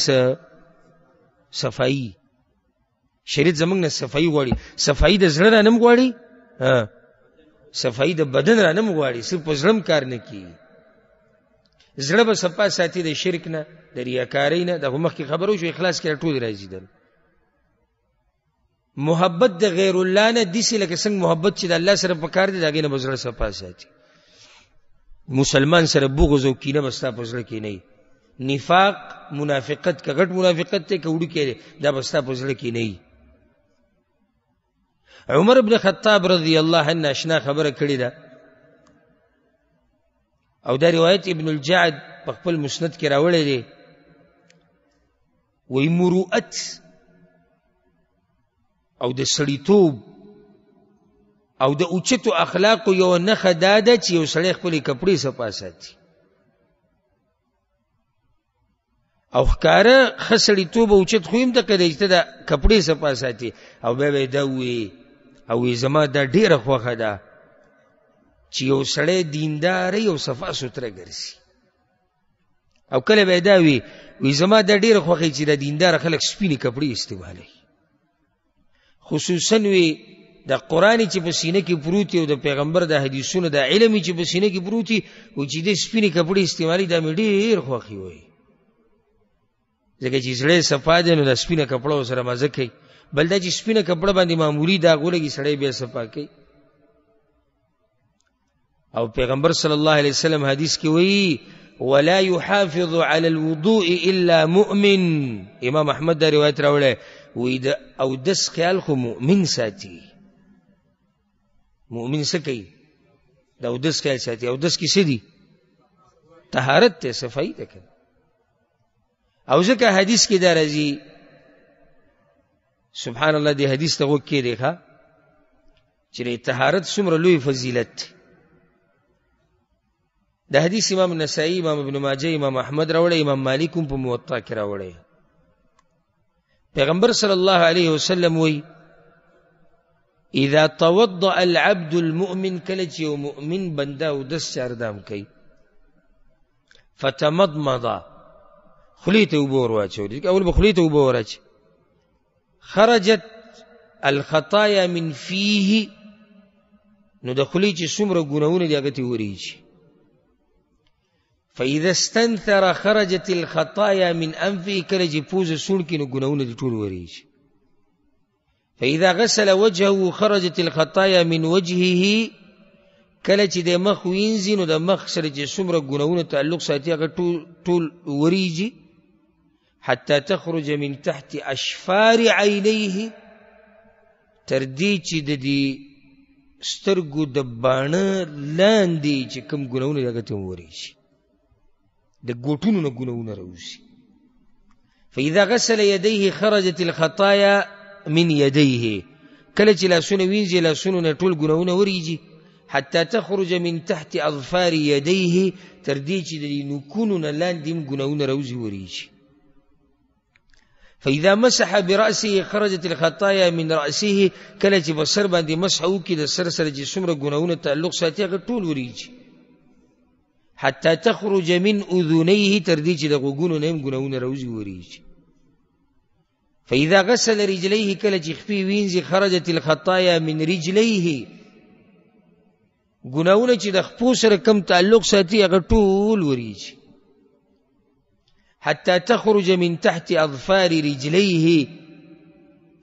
صفایي، شریعت زموږ نه صفایي غواړي. صفایي د زړه رانه هم غواړي، صفایي د بدن رانه هم غواړي، صرف په زړه هم کار نه کیږي. زړه به صفا ساتي د شرک نه، د ریاکارۍ نه. دغه مخکې خبره وشوه اخلاص کې ټول راځي. دل محبت د غیر الله نه داسې لکه څنګه محبت چې د الله سره پکار دی د هغې نه به زړه صفا ساتي. مسلمان سره بغض او کینه به ستا په زړه کې نه وي. نفاق منافقت که غټ منافقت دی که وړوکی دی دا به ستا په زړه کې نه وي. عمر بن خطاب رضی الله عنه اشنا خبره کړې ده، او دا روایت ابن الجعد په خپل مسند کې راوړی دی. وی مروءت او د سړیتوب او د اوچتو اخلاقو یو نښه دا ده چې یو سړی خپلې کپړې صفا ساتي، او ښکاره ښه سړیتوب او اوچت خو هم دقه دی چې ته د کپړې صفا ساتي. او بیا به یې دا ووایي او وی زما دا ډیره خوښه ده چې یو سړی دینداري او صفا سوتره ګرځي. او کله به دا وی زما دا ډیره خوښه چې د دیندار خلک سپینې کپړې استعمالوي، خصوصا وی د قرآن چې په سینه کې پروت او د پیغمبر د حدیثونو د علم چې په سینه کې پروت او چې د سپینې کپړې استعمالي دا مې ډیر خوښي وي، ځکه چې زړه صفا دی نو د سپینه کپړو سره مزه کوي. بل دا چې سپینه کپړه باندې معمولی داغ ولګي سړی بیا صفا کوي. او پیغمبر صلی الله علیه وسلم حدیث کې وایي ولا يحافظ على الوضوء الا مؤمن. امام احمد دا روایت راوړی وی د او دس خیال خو مؤمن ساتي. مؤمن څه کوي؟ د او دس خیال ساتي. او دس کې څه دي؟ طهارت ته، صفایي ده. او ځکه حدیث کې دا راځي سبحان الله دی حدیث ته وکړي دی ښا چې طهارت څومره لوی فضیلت. دا حدیث امام نسائی، امام ابن ماجه، امام احمد راوړی، امام مالک هم په موطا کې راوړی. پیغمبر صلی الله علیه وسلم وی اذا توضأ العبد المؤمن، کله چې یو مؤمن بنده اودس چاردام کوي، فتمضمض خلی ته اوبه ور واچولې، اول به خلی ته اوبه ور اچي، خرجت الخطايا من فيه، نو د خلی چې څومره ګناهونه دي هغه ته وریږي. فاذا استنثر خرجت الخطايا من انفه، کله چې پوزه سوړ کړي نو ګناهونه دي ټول وریږي. فاذا غسل وجهه خرجت الخطايا من وجهه، کله چې د مخ وینځي نو د مخ سره چې څومره ګناهونه تعلق ساتي هغه ټول وریږي. حتى تخرج من تحت اشفار عينيه، تر دې چې د دې سترګو د باڼه لاندې چې کوم ګناهونه دي هغه ته وریږي، د ګوټونو نه ګناهونه راوځي. فاذا غسل يديه خرجت الخطايا من يديه، کله چې لاسونه وینځي لاسونو نه ټول ګناهونه وریږي. حتى تخرج من تحت اظفار يديه، تر دې چې د نوکونو نه لاندې هم ګناهونه راوځي وریږي. فاذا مسح برأسه خرجت الخطايا من رأسه، کله چې بسر باندې مسح وکړي د سر سره چې څومره ګناهونه تعلق ساتي هغه ټول وریږي. حتى تخرج من اذنيه، تر دې چې د غوږونو نه هم ګناهونه راوځي وریږي. فاذا غسل رجليه، کله چې خپې وینځي خرجت الخطايا من رجليه، ګناهونه چې د خپو سره کم تعلق ساتي هغه ټول وریږي. حتى تخرج من تحت اظفار رجليه،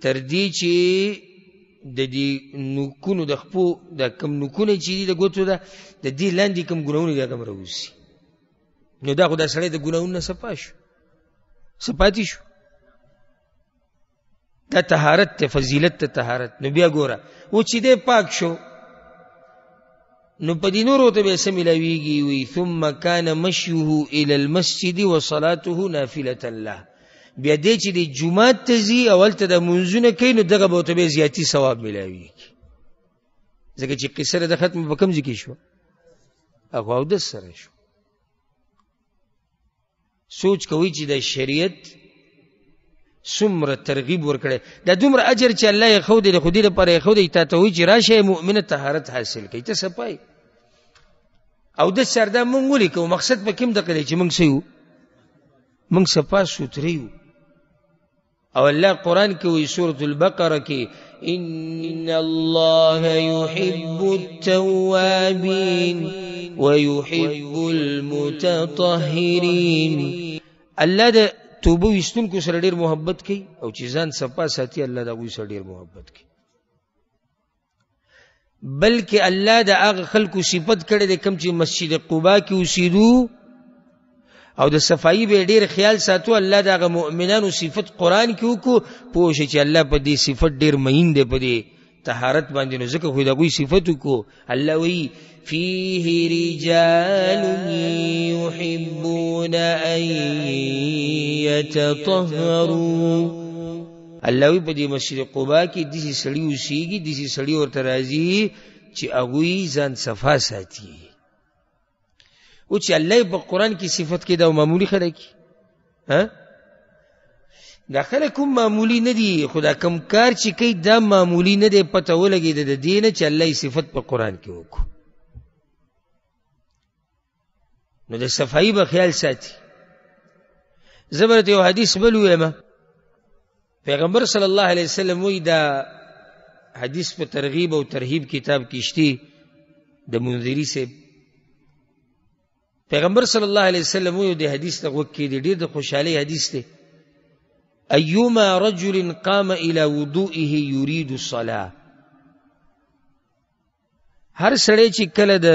تر دې چې د دې نوکونو د خپو د کم نوکونه چې دي د ګوتو ده د دې لاندې کم ګناهونه دي هغه راوځي. نو دا خو دا سړی د ګناهونو نه صفا شو، صفاتي شو، دا طهارت ته، فضیلت ته طهارت. نو بیا ګوره و چې دې پاک شو نو په دې نورو ته به څه ملاویږي؟ وی ثم كان مشيه الى المسجد وصلاته نافله له، بیا دې چې د جمعات ته ځي اول ته د منځونه کوي نو دغه به ته به زیاتی ثواب ملاویږي. ځکه چې قصه د ختم په کوم ځای کې شو؟ هغه او د سره شو. سوچ کوي چې د شریعت څومره ترغیب ورکړي، دا دومره اجر چې الله یې خو دې د خودي لپاره خو دې ته وایي چې راشه مؤمنه طهارت حاصل کړي، ته صفای او د سردا مونږ ولیکو. مقصد په کوم دغه چې مونږ سيو، مونږ صفا سوتریو. او الله قرآن کې وایي سورۃ البقره کې ان الله يحب التوابين ويحب المتطهرين. الله د توبه وستونکو سره ډیر محبت کوي او چې ځان صفا ساتي الله دا غوي سره ډیر محبت کوي. بلکې الله د هغه خلکو صفت کړي د کوم چې مسجد قباء کې اوسېدو او د صفایي به ډیر خیال ساتو. الله د هغه مؤمنانو صفت قرآن کې وکړو، پوه شي چې الله په دې صفت ډیر مین دی په دې طهارت باندې. نو ځکه خو دا غوي صفت وکړو. الله وی فيه رجال يحبون ان يتطهروا. الله وی په دې مسجد قباء کې د دې سړی اوسېږي، د دې سړی ورته راځي چې هغه ځان صفا ساتي. او چې الله په قرآن کې صفت کې دا معمولی خلک ها دا خلک کوم معمولی نه دي، خدا کم کار چې کوي دا معمولی نه دی. پته ولګي د دې نه چې الله صفت په قرآن کې وکړو. نو د صفایي به خیال ساتي. زبرت یو حدیث بل ویما، پیغمبر صلی الله علیه وسلم وی دا حدیث په ترغیب او ترهیب کتاب کې شته د منذری سے. پیغمبر صلی الله علیه وسلم وی د حدیث ته وکړي د ډیر د خوشحالي حدیث ته ایما رجل قام الى وضوئه يريد الصلاه. هر سړی چې کله د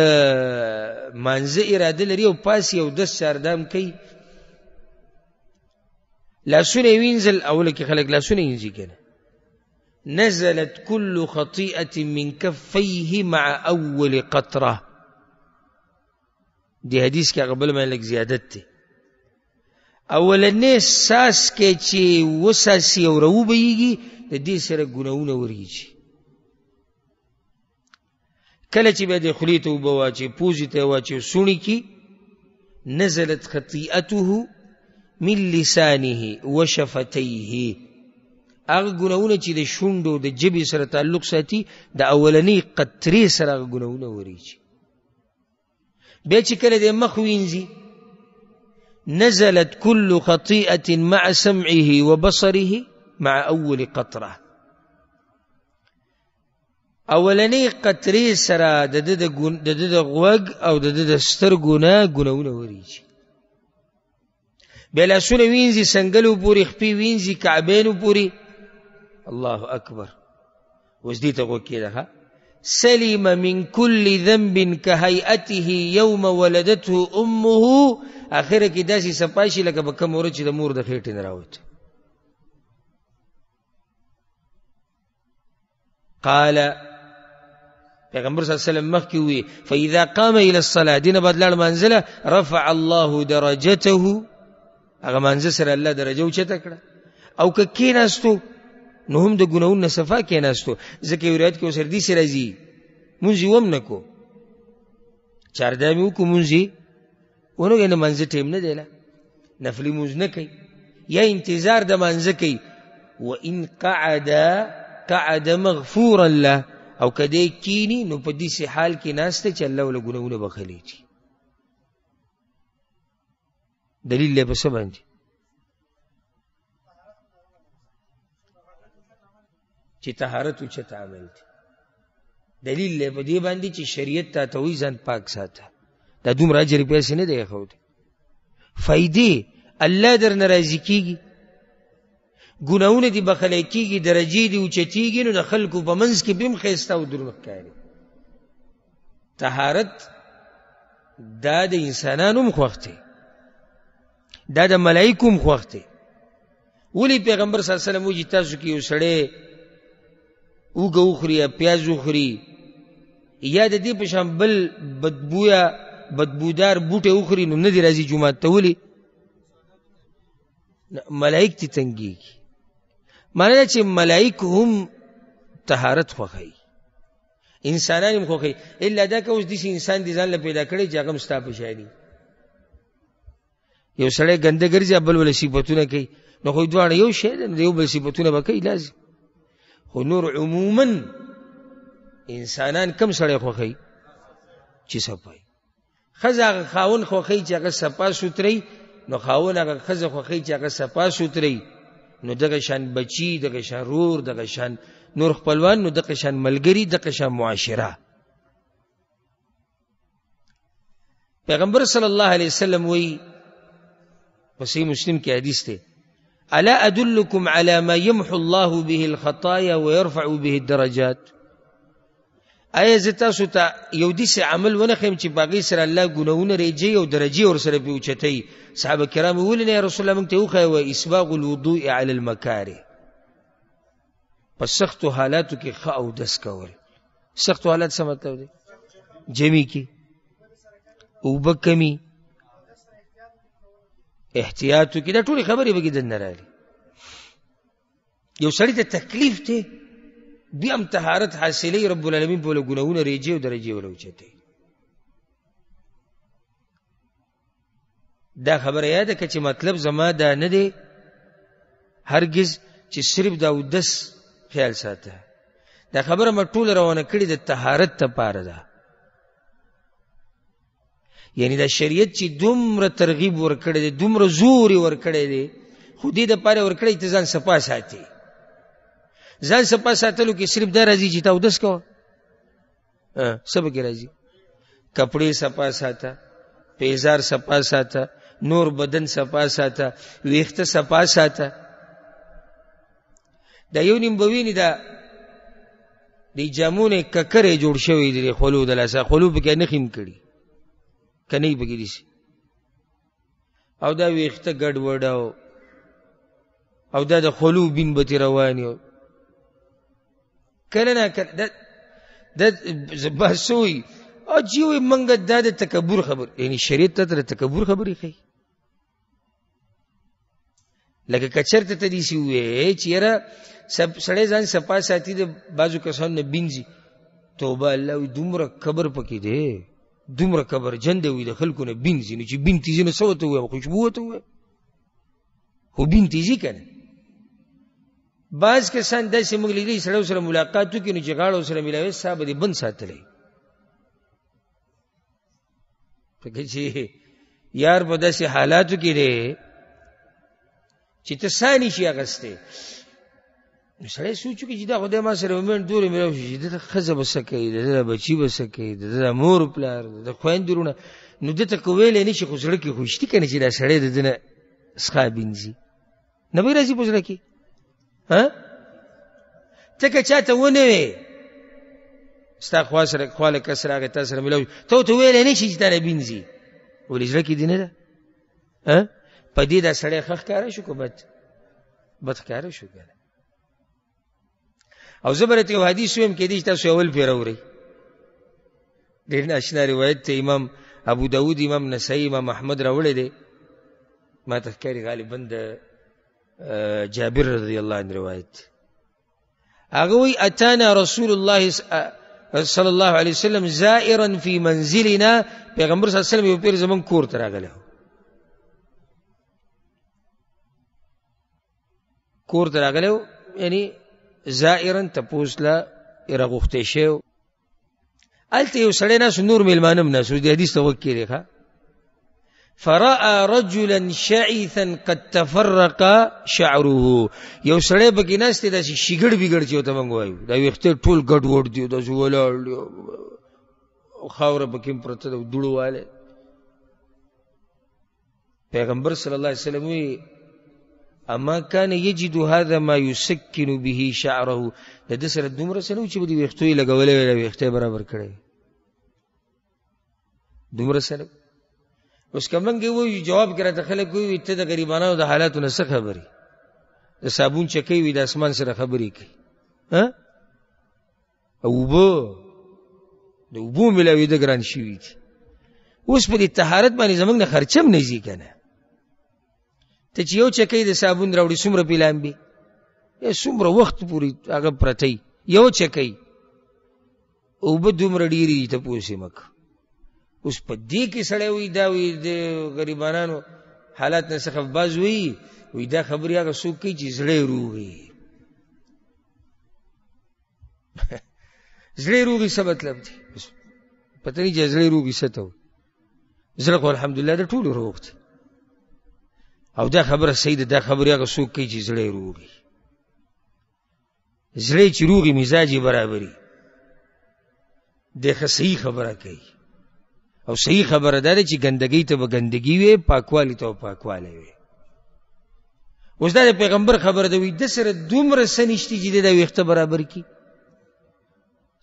مانزه اراده لري او پاس یو د سردام کوي لاسونه وینځل، اوله کې خلک لاسونه وینځي کنه، نزلت كل خطيئه من كفيه مع اول قطره. دی حدیث کې قبل ما لک زیادت ته اولنې ساس کې چې وساسي او روبېږي د دې سره ګناونه وريږي. کله چې به د خلی ته وبواچي پوزي ته واچي سونی کی نزلت خطيئته من لسانه وشفتيه، هغه ګناونه چې د شونډو د جبې سره تعلق ساتي د اولنۍ قطرې سره هغه ګناونه وریږي. بیا چې کله د مخ وینځي نزلت كل خطيئة مع سمعه وبصره مع أول قطرة. اولنۍ قطرې سره د غوږ او د سترګو نه ګناونه وریږي. بیا لاسونه وینځي، سنګلو پورې، خپې وینځي، کعبینو پورې. الله اکبر. اوس دې ته غوږ کېده. سلم من كل ذنب كهيئته يوم ولدته امه. اخره کې داسې صفاشي لکه به کوم ورځ چې د مور د خېټې نه راوت. قال پیغمبر صلی الله علیه وسلم مخکې وی فاذا قام الى الصلاه دینه بدلړ منزله رفع الله درجته. هغه منزل سره الله درجه اوچته کړه. او که کېناستو نو هم د ګناهونو نه صفا کېناستو. ځکه یو روایت کې اوس حدیث راځي مونځ یې هم نه کو، چاردامې وکړو مونځ یې ونه کوي، نه منځه ټیم نه دی، نفلي مونځ نه کوي یا انتظار د منځه کوي. وان قعد مغفورا له. او که دی کینی نو په دې حال کې ناسته چې الله له ګناهونه بخښلی دي. دلیل له په څه باندې؟ چې طهارت اوچت عمل دی. دلیل له په دې باندې چې شریعت ته ته وایي ځان پاک ساته. دا دومره اجر پیسې نه دی ښودی، فایدې الله درنه راضي کېږي، ګناهونه دې بخښلی کېږي، درجې دې اوچتېږي، نو د خلکو په منځ کې به هم ښایسته او دروند ښکاري. طهارت دا د انسانانو هم خوښ دی، دا د ملایکو هم خوښ دی. ولې پیغمبر صلی الله علیه وسلم وایي تاسو کې یو سړی اوږه وخوري یا پیاز وخوري یا د دې په شان بل بدبودار بوټی وخوري نو نه دې راځي جومات ته. ولې؟ ملایک ته تنګېږي. معنی دا چې ملایک هم طهارت خوښوي، انسانان هم خوښوي. الا دا که اوس داسې انسان دې ځان له پیدا کړی چې هغه هم ستا په شاني. یو سړی ګنده ګرځي بل ول صفتونه کوي، نو خو دواړه یو شی دی، د یو بل صفتونه به کوي لازم. خو نور عموما انسانان کم سړی خوښوي چې صفایي. ښځه هغه خاوند خوښوي چې هغه صفا سوتري، نو خاوند هغه ښځه خوښوي چې هغه صفا سوتري. نو دغه شان بچي، دغه شان رور، دغه شان نور خپلوان، نو دغه شان ملګري، دغه شان معاشره. پیغمبر صلی الله علیه وسلم وی په صحیح مسلم کې حدیث دی الا ادلکم علی ما یمحو الله به الخطایا ويرفع به الدرجات. آیا زه تاسو ته یو داسې عمل ونه ښیم چې په هغې سره الله ګناهونه ریجوي او درجې ورسره پرې اوچتوي؟ صحابه کرام ولې نه یا رسول الله موږ ته وښایه اسباغ الوضوء علی المکاره. په سختو حالاتو کې ښه اودس کول. سختو حالات څه مطلب دی؟ جمی کې اوبه کمي، احتیاطو کې، دا ټولې خبرې به کې دننه راغلي. یو سړي ته تکلیف دی بیا هم طهارت حاصلوي، رب العالمین په له ګناهونه ریجې او درجې ور اوچتوي. دا خبره یاده که چې مطلب زما دا نه دی هرگز چې صرف د اودس خیال ساته. دا خبره ما ټوله روانه کړې د طهارت دپاره ده. یعنی دا شریعت چې دومره ترغیب ورکړی دی، دومره زور یې ورکړی دی، خو دې دپاره یې ورکړی چې ځان صفا ساتي. ځان صفا ساتلو کې صرف دا راځي چې ته اودس کوه، څه پکې راځي؟ کپړې صفا ساته، پیزار صفا ساته، نور بدن صفا ساته، ویښته صفا ساته. دا یو نیم به ویني دا د جامونه ککرې جوړ شوی دی، خولو د لاسه خولو پکې نښې هم کړي که نه یې پکې داسې، او دا ویښته ګډوډ او دا د خولو بین به ترې روان یو کله نه کله. دا بحث وایي او چې وایي موږ دا د تکبر خبر، یعنی شریعت ته د تکبر خبرې ښیي. لکه که چېرته ته داسې ووایې چې یاره سړی ځان صفا ساتي، د بعضو کسانو نه بینځي، توبه الله وایي دومره کبر پکې دی، دومره کبرجن دی، وایي د خلکو نه بینځي. نو چې بین تیزي نو څه ورته ووایه؟ خوشبو ورته ووایه، خو بین تیزي که نه. بعض کسان داسې موږ لیدلي سړی سره ملاقات وکړي نو چې غاړه سره ملاوي صاحب دې بند ساتلی پکې چې یار په داسې حالاتو کې دی چې ته ثاني شي اغستې سړی سوچ وکړي چې دا خدای ما سره ومن دورې ملاو شي د ښځه به څه کوي د بچي به څه کوي د مور پلار د خویندې وروڼه نو دته که ویلی نه شي خو زړه کې خو شتي که نه چې دا سړی د ده نه څښا بینځي نه به یې راځي په زړه کې ته که چا ته ونوې ستا خواله کس راغی تا سره ملاو ته ورته ویلی نه شي چې تا نه بینځي ولې زړه کې دې نه ده په دې دا سړی ښه ښکاره شو که بد ښکاره شو که نه او زه به راته یو حدیث ویم کېدای چې تاسو اول پرې راوړئ ډېر ناشنا روایت ته امام ابو داود امام نسائی امام احمد راوړی دی ما ته ښکاري غالبا د جابر رضی الله عنه روایت هغه وایي اتانا رسول الله صلی الله علیه وسلم زائرا فی منزلنا پیغمبر صلی الله علیه وسلم یو پیر زمون کور ته راغلی کور ته راغلی یعنی زائرا تپوس لا راغوښتی شوی هلته یو سړی ناست نور مېلمانه هم ناست د حدیث ته غوږ کېږدی فرأى رجلا شعيثا قد تفرق شعره یو سړی پکې ناست دی داسې شګړ بګړ چې ورته موږ وایو دا ویښته ټول ګډ وډ دي داسې ولاړ دي خاوره پکې پرته ده دوړو والی پیغمبر صلی الله علیه وسلم وی اما كان يجد هذا ما يسكن به شعره د دې سره دومره څه نه چې به دې ویښتو یې لګولې وی ویښته برابر کړی دومره سره اوس که موږ وایو جواب کې راته خلک وایي ته د غریبانو د حالاتو نه څه خبرې د صابون چکۍ وي د اسمان سره خبرې کوي د اوبو ملاوېده ګران شوي دي اوس په دې طهارت باندې زموږ نه خرچه هم نه ځي که نه ته چې یو چکۍ د صابون راوړي څومره پې لامبي څومره وخت پورې هغه پرتی یو چکۍ اوبه دومره ډېرې دي ته پوه شې مکه اوس په دې کې سړی وایي دا وایي د غریبانانو حالات نه څخه بعض وایي دا خبرې هغه څوک کوي چې زړه یې روغ وي زړه یې روغ وي څه مطلب دی پته نه چې زړه یې روغ وي څه ته وایي زړه خو الحمدلله د ټولو روغ دی او دا خبره صحیح ده دا خبرې هغه څوک کوي چې زړه یې روغ وي زړه یې چې روغ وي مزاج یې برابر وي دی ښه صحیح خبره کوي او صحیح خبره دا ده چې ګندګۍ ته به ګندګي وي پاکوالي ته به پاکوالی وي اوس دا د پیغمبر خبره ده وي ده سره دومره څه نشته چې دی دا ویښته برابر کړي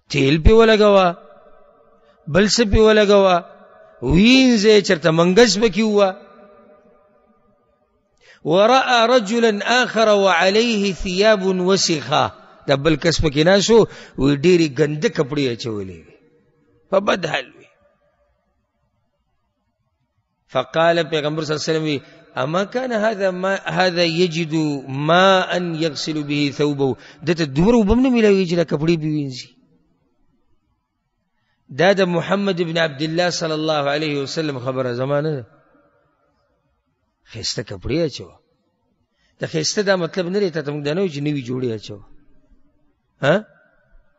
تیل پې ولګوه بل څه پې ولګوه وینځې چېرته منګس پکې ووه ورأى رجلا آخر وعليه ثياب وسخه دا بل کس پکې ناست و وی ډېرې ګنده کپړې اچولې وي په بد حال وي فقال پیغمبر صلی الله علیه وسلم اما كان هذا يجد ماء يغسل به ثوبه دته دومره وبم نه ملاوي چې دا کپړې به وینځي دا د محمد ابن عبد الله صلی الله علیه وسلم خبره زمانه ده خسته کپړې اچو د خسته دا مطلب نه لري ته موږ دا نه چې نوی جوړې اچو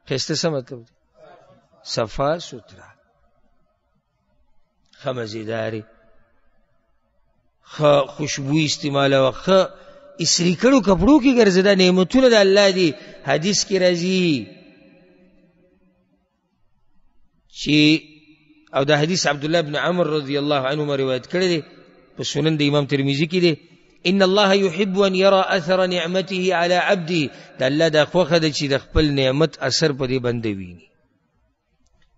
خسته څه مطلب دی صفا سترا خمزیداری خوشبو استعمال او اسری کړو کپړو کې ګرځیدا نعمتونه د الله دی حدیث کې راځي چې او دا حدیث عبد الله بن عمر رضی الله عنهما روایت کړی دی په سنن د امام ترمذی کې دی ان الله يحب ان يرى اثر نعمته على عبده دا الله دا خوخه د چې د خپل نعمت اثر په دې باندې ویني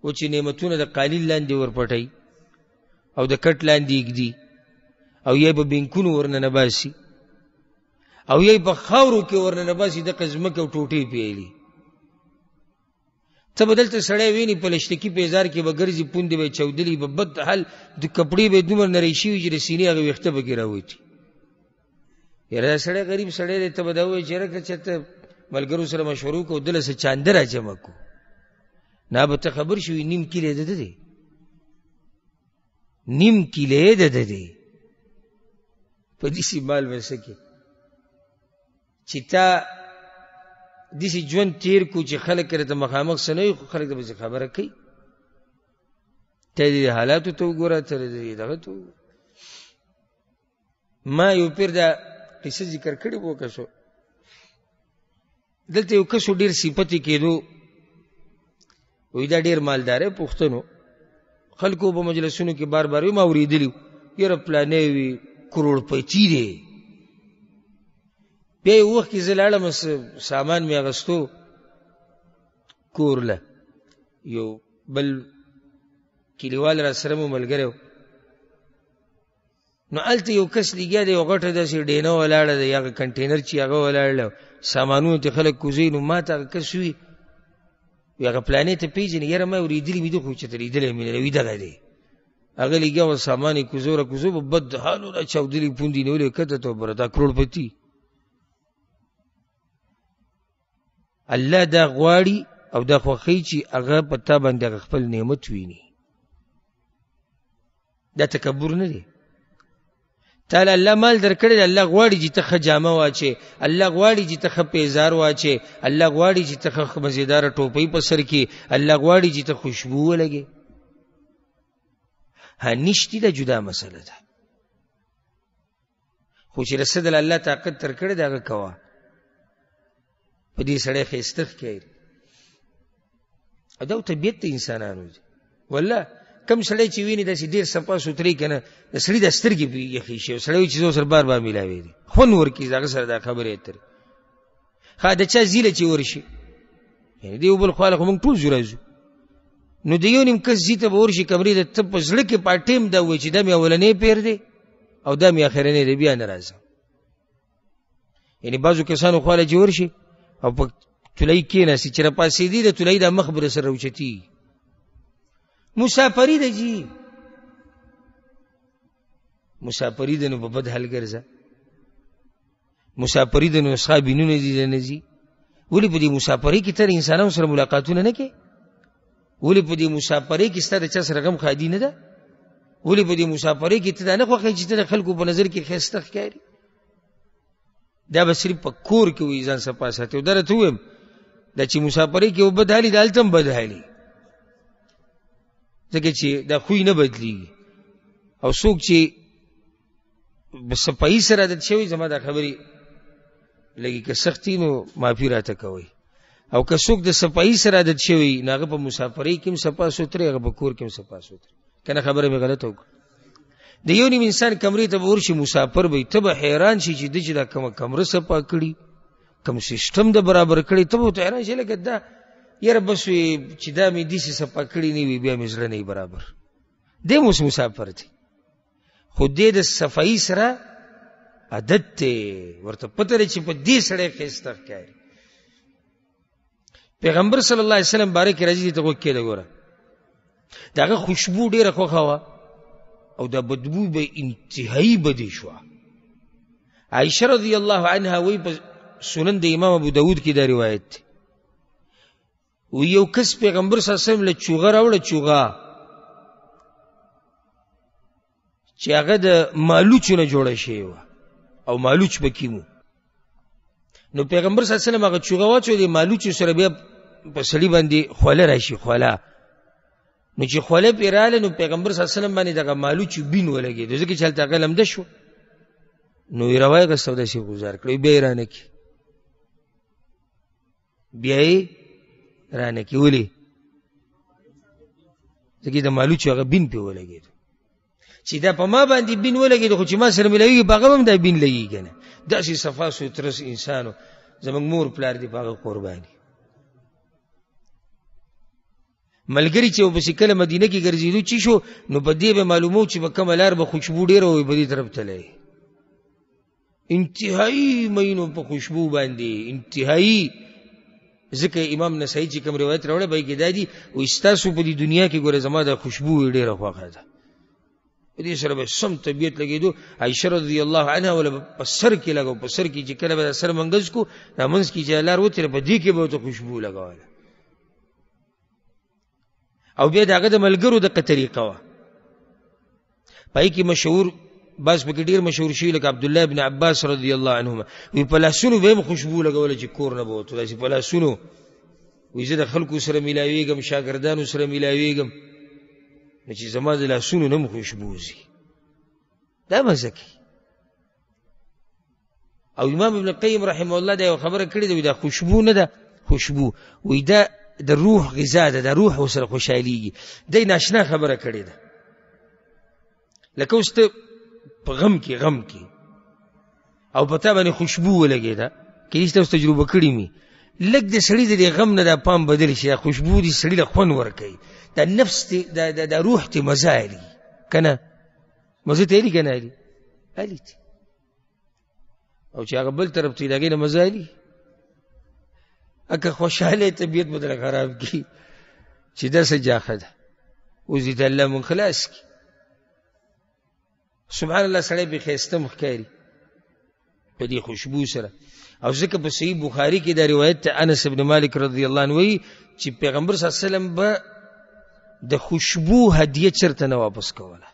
او چې نعمتونه د قلیل لاندې ورپټي او د کټ لاندې یګدي او یې په بینکونو ورننه باسي او یې په خاورو کې ورننه باسي د قزمک او ټوټې پیلي ته بدلته سړی ویني په لشتکی په هزار کې به ګرځي پوندې به چودلي به بد حال د کپړې به دومره نری شوي چې د سینې هغه ویښته به کې راوځي یاره سړی غریب سړی دی ته به دا وایي چې یاره که چېرته ملګرو سره مشورو کو دله څه چانده را جمع کو نه به ته خبر شوي نیم کیلې د ده دی نیم کیلې د ده دی په دې سي مال وسه کې چې تا داسې ژوند تیر کو چې خلک راته مخامخ څه نه وي، خو خلک ته پسې خبره کوي. ته دې حالاتو ته وګوره، ته دې دغه ته وګوره. ما یو پیر دا قصه ذکر کړې وو کسو، دلته یو کسو ډېر صفتې کېدو، وایي دا ډېر مالدار دی، پښتنو خلکو په مجلسونو کې بار بار وي، ما اورېدلي یاره پلانی وي کروڑپتی دی. بیا یو وخت کې زه لاړم، سامان مې اغوستو کور له، یو بل کلیوال را سره مو ملګری و، نو هلته یو کس لګیا دی، یو غټه داسې ډینه ولاړه ده، هغه کنټینر چې هغه ولاړ سامانونو ته خلک کوزوي. نو ما ته هغه کس وي هغه پلانې ته پېژنې؟ یاره ما اورېدلي مې دي، خو چې ته لیدلی مې نه دی. وي دغه دی، هغه لګیا و، سامان یې کوزو را کوزو، په بد حال و، دا چاودلي پوندې نیولې کته ته بره، دا کروڑپتی. الله دا غواړي او دا خوښوي چې هغه په تا باندې هغه خپل نعمت ویني. دا تکبر نه دی. تعالی الله مال درکړی دی، الله غواړي چې ته ښه جامه واچې، الله غواړي چې ته ښه پیزار واچې، الله غواړي چې ته ښه مزیداره ټوپۍ په سر کې، الله غواړي چې ته خوشبو ولګې. ها نشتی دا جدا مسله ده، خو چې رسدل الله طاقت درکړی دی هغه کوه. په دې سړی ښایسته ښکاري، دا طبیعت د انسانانو دی. والله کم سړی چې ویني داسې ډېر صفا سوتري که نه، د سړي د سترګې یخې شي، او سړی وایي چې زه سره بار بار میلاوی دي، خوند ورکړي هغه سره دا خبرې اترې. ښه د چا زیله چې ورشي، یعنې د یو بل خواله خو موږ ټول ځو راځو، نو د یو نیم کس زی ته به ورشي کمرې ته، ته په زړه کې پاټیم دا وایي چې دا مې اولنی پیر دی او دا مې اخرنی دی، بیا نه راځم. یعنې بعضو کسانو خواله چې ورشي او په تولۍ کېناستي چې راپاڅېدي، د تولۍ دا مخ به سره راوچتي. مسافری ده جی، مسافری ده نو په بد حال ګرځه، مسافری ده نو اصحابینونه دي ده نه ځي. ولې په دې مسافرۍ کې تر انسانانو سره ملاقاتونه نه کوې؟ ولې په دې مسافرۍ کې ستا د چا سره غم خادي نه ده؟ ولې په دې مسافرۍ کې ته دا نه خوښوې چې ته د خلکو په نظر کې ښایسته ښکاري؟ دا به صرف په کور کې وي ځان صفا ساتي. او دا راته ووایم دا چې مسافرۍ کې یو بد حالي دا هلته هم بد حالي، ځکه چې دا خوی نه بدلیږي. او څوک چې صفایي سره عادت شوي، زما دا خبرې لږې که سختي نو معافي راته کوئ، او که څوک د صفایي سره عادت شوي نو هغه په مسافرۍ کې هم صفا سوترې، هغه په کور کې هم صفا سوترې. که نه خبره مې غلطه وکړه؟ د یو نیم انسان کمرې ته به ورشي، مسافر به وي، ته به حیران شي چې ده چې دا کومه کمره صفا کړي، کوم سیسټم د برابر کړي، ته به ورته حیران شي لکه دا یاره بس وي چې دا مې داسې صفا کړي نه وي، بیا مې زړه نه برابر. دی اوس مسافر دی، خو دی د صفایي سره عادت دی، ورته پته دی چې په دې سړی ښایسته ښکاري. پیغمبر صلی الله علیه وسلم باره کې راځي، دې ته غوږ کېږده ګوره، د هغه خوشبو ډېره خوښه وه او دا بدبو به انتهایی بدې شوه. عایشه رضی الله عنها وایي په سنن د امام ابو داود کې دا روایت دی، و یو کس پیغمبر صلی الله علیه وسلم له چوغه راوړه، چوغه چې هغه د مالوچو نه جوړه شوې وه او مالوچ پکې مو. نو پیغمبر صلی الله علیه وسلم هغه چوغه واچوه، د مالوچو سره بیا په سړي باندې خوله راشي، خوله. نو چې خوله پرې راغله نو پیغمبر صلی الله علیه وسلم باندې دغه مالوچ بین ولګېد، ځکه چې هلته هغه لمده شو. نو یې راوایېغسته او داسې ګزار کړی، بیا یې رانه کړي، بیا یې رانه کړي. ولې؟ ځکه د مالوچو هغه بین پرې ولګېد، چې دا په ما باندې بین ولګېد، خو چې ما سره ملاویږي په هغه هم دا بین لګېږي که نه. داسې صفا سوتره انسانو، زموږ مور پلار دی په هغه قرباني. ملګري چې ورپسې کله مدینه کې ګرځېدو چې شو، نو په دې به معلومو چې په کومه لار به خوشبو ډېره وي، په دې طرف تللی، انتهایی مینو په خوشبو باندې، انتهایی. ځکه امام نسائی چې کوم روایت راوړی به کې دا دي، وایي ستاسو په دې دنیا کې ګوره زما د خوشبو ډېره خوښه ده. په دې سره به سم طبیعت لګېدو. عایشه رضی الله عنها ولا په سر کې لګاو، په سر کې چې کله به سر منګز کو، دا منځ کې چې لار وتېره په دې کې به ورته خوشبو لګوله. او بیا د هغه د ملګرو دغه طریقه وه، پای کې مشهور بعض پکې ډیر مشهور شي لکه عبد الله ابن عباس رضی الله عنهما وی په لاسونو به خوشبو لګول چې کور نه بوته داسې په لاسونو وی زه د خلکو سره ملاویږم شاګردانو سره ملاویږم چې زما د لاسونو نه خوشبو زی دا مزکی. او امام ابن القیم رحمه الله دا خبره کړې ده دا خوشبو نه ده خوشبو وی دا د روح غذا ده د روح وسره خوشاليږي دا ناشنا خبره کړې ده. لکه اوس ته په غم کې او پتا باندې خوشبو ولګېده کله چې تاسو تجربه کړی می لګ د سړی د غم نه د پام بدل شي خوشبو دي سړی له خون ور کوي د نفس د روح ته مزایلی کنه مزه ته لري کنه لري الیت او چې هغه بل طرف ته لګي نه مزایلی اګه خوشاله طبيعت بدل خراب کی چې د سجاخه ده او زید الله من خلاص کی سبحان الله سړی به خسته مخکاری په دې خوشبو سره. او ځکه په صحیح بخاری کې دا روایت ته انس ابن مالک رضی الله عنه وی چې پیغمبر صلی الله علیه وسلم به د خوشبو هدیه چرته نه واپس کوله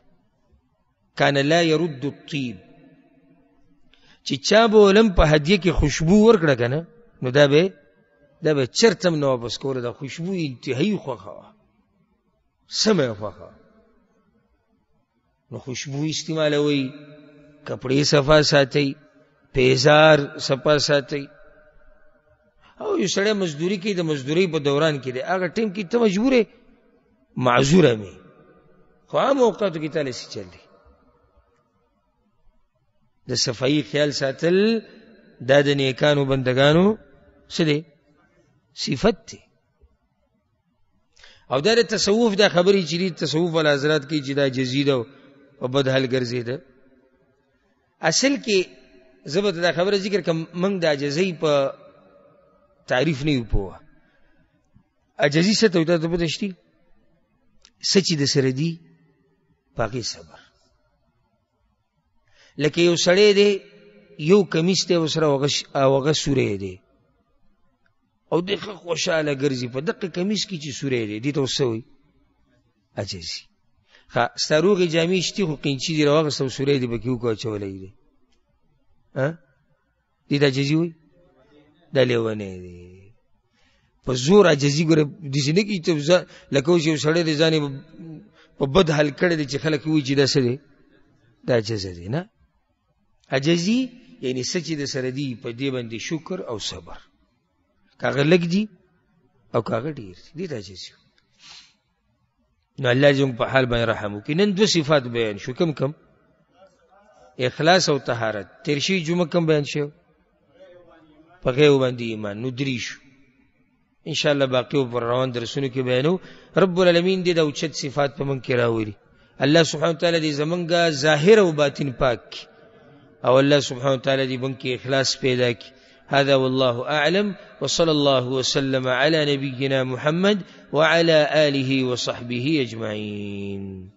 کان لا يرد الطيب چې چا به ولم په هدیه کې خوشبو ورکړه کنه نو دا به چرته نه واپس کوله د خوشبو انتهایی خوخه سمه خوخه نو خوشبو استعمالوي کپڑے صفا ساتي پیزار صفا ساتي. او یو سړی مزدوري کوي د مزدوري په دوران کې دی هغه ټیم کې ته مجبوره معذوره می خو عام اوقاتو کې تعالی سي چل دی د صفائی خیال ساتل دا د نیکانو بندگانو څه دی صفت دی. او دا د تصوف دا خبرې چې تصوف ول حضرات کې چې دا جزیده او بد حل ګرځیده اصل کې زبط دا خبره ذکر کوم موږ د عجزۍ په تعریف نه پوهه عجزي څه ته وایي ته پوه شئ سچې د سره دی باقي صبر لکه یو سړی دی یو کمیس ته وسره وغه سورې دی او دغه خوشاله ګرځي په دغه کمیس کې چې سورې دی دې ته وسوي عجزي ها ستاروغي جامې شتي خو قینچي دی راوغه سو سورې دی بکیو کو چولې دی ها دې د عجزي وي د لیونه دی په زور عجزي ګره د ځینې کې ته لکه یو سړی دی ځانې په بد حل کړی دی چې خلک وایي چې دا څه دی دا عجز دی نه عجزي یعنی سچ د سره دی په دې باندې شکر او صبر کاغه لګ دی او کاغه ډیر دی دا عجزي. نو الله جون په حال باندې رحم وکړي. نن دو صفات بیان شو کم اخلاص او طهارت. ترشی جمعه کم بیان شو په غیو باندې ایمان. نو درې شو ان شاء الله باقی پر روان درسونو کې بیانو. رب العالمین دې د اوچت صفات په من کې راوړي. الله سبحانه وتعالى دې زمونږه ظاهر او باطن پاک او الله سبحانه وتعالى دې بن کې اخلاص پیدا کړي. هذا والله أعلم وصلى الله وسلم على نبينا محمد وعلى آله وصحبه أجمعين.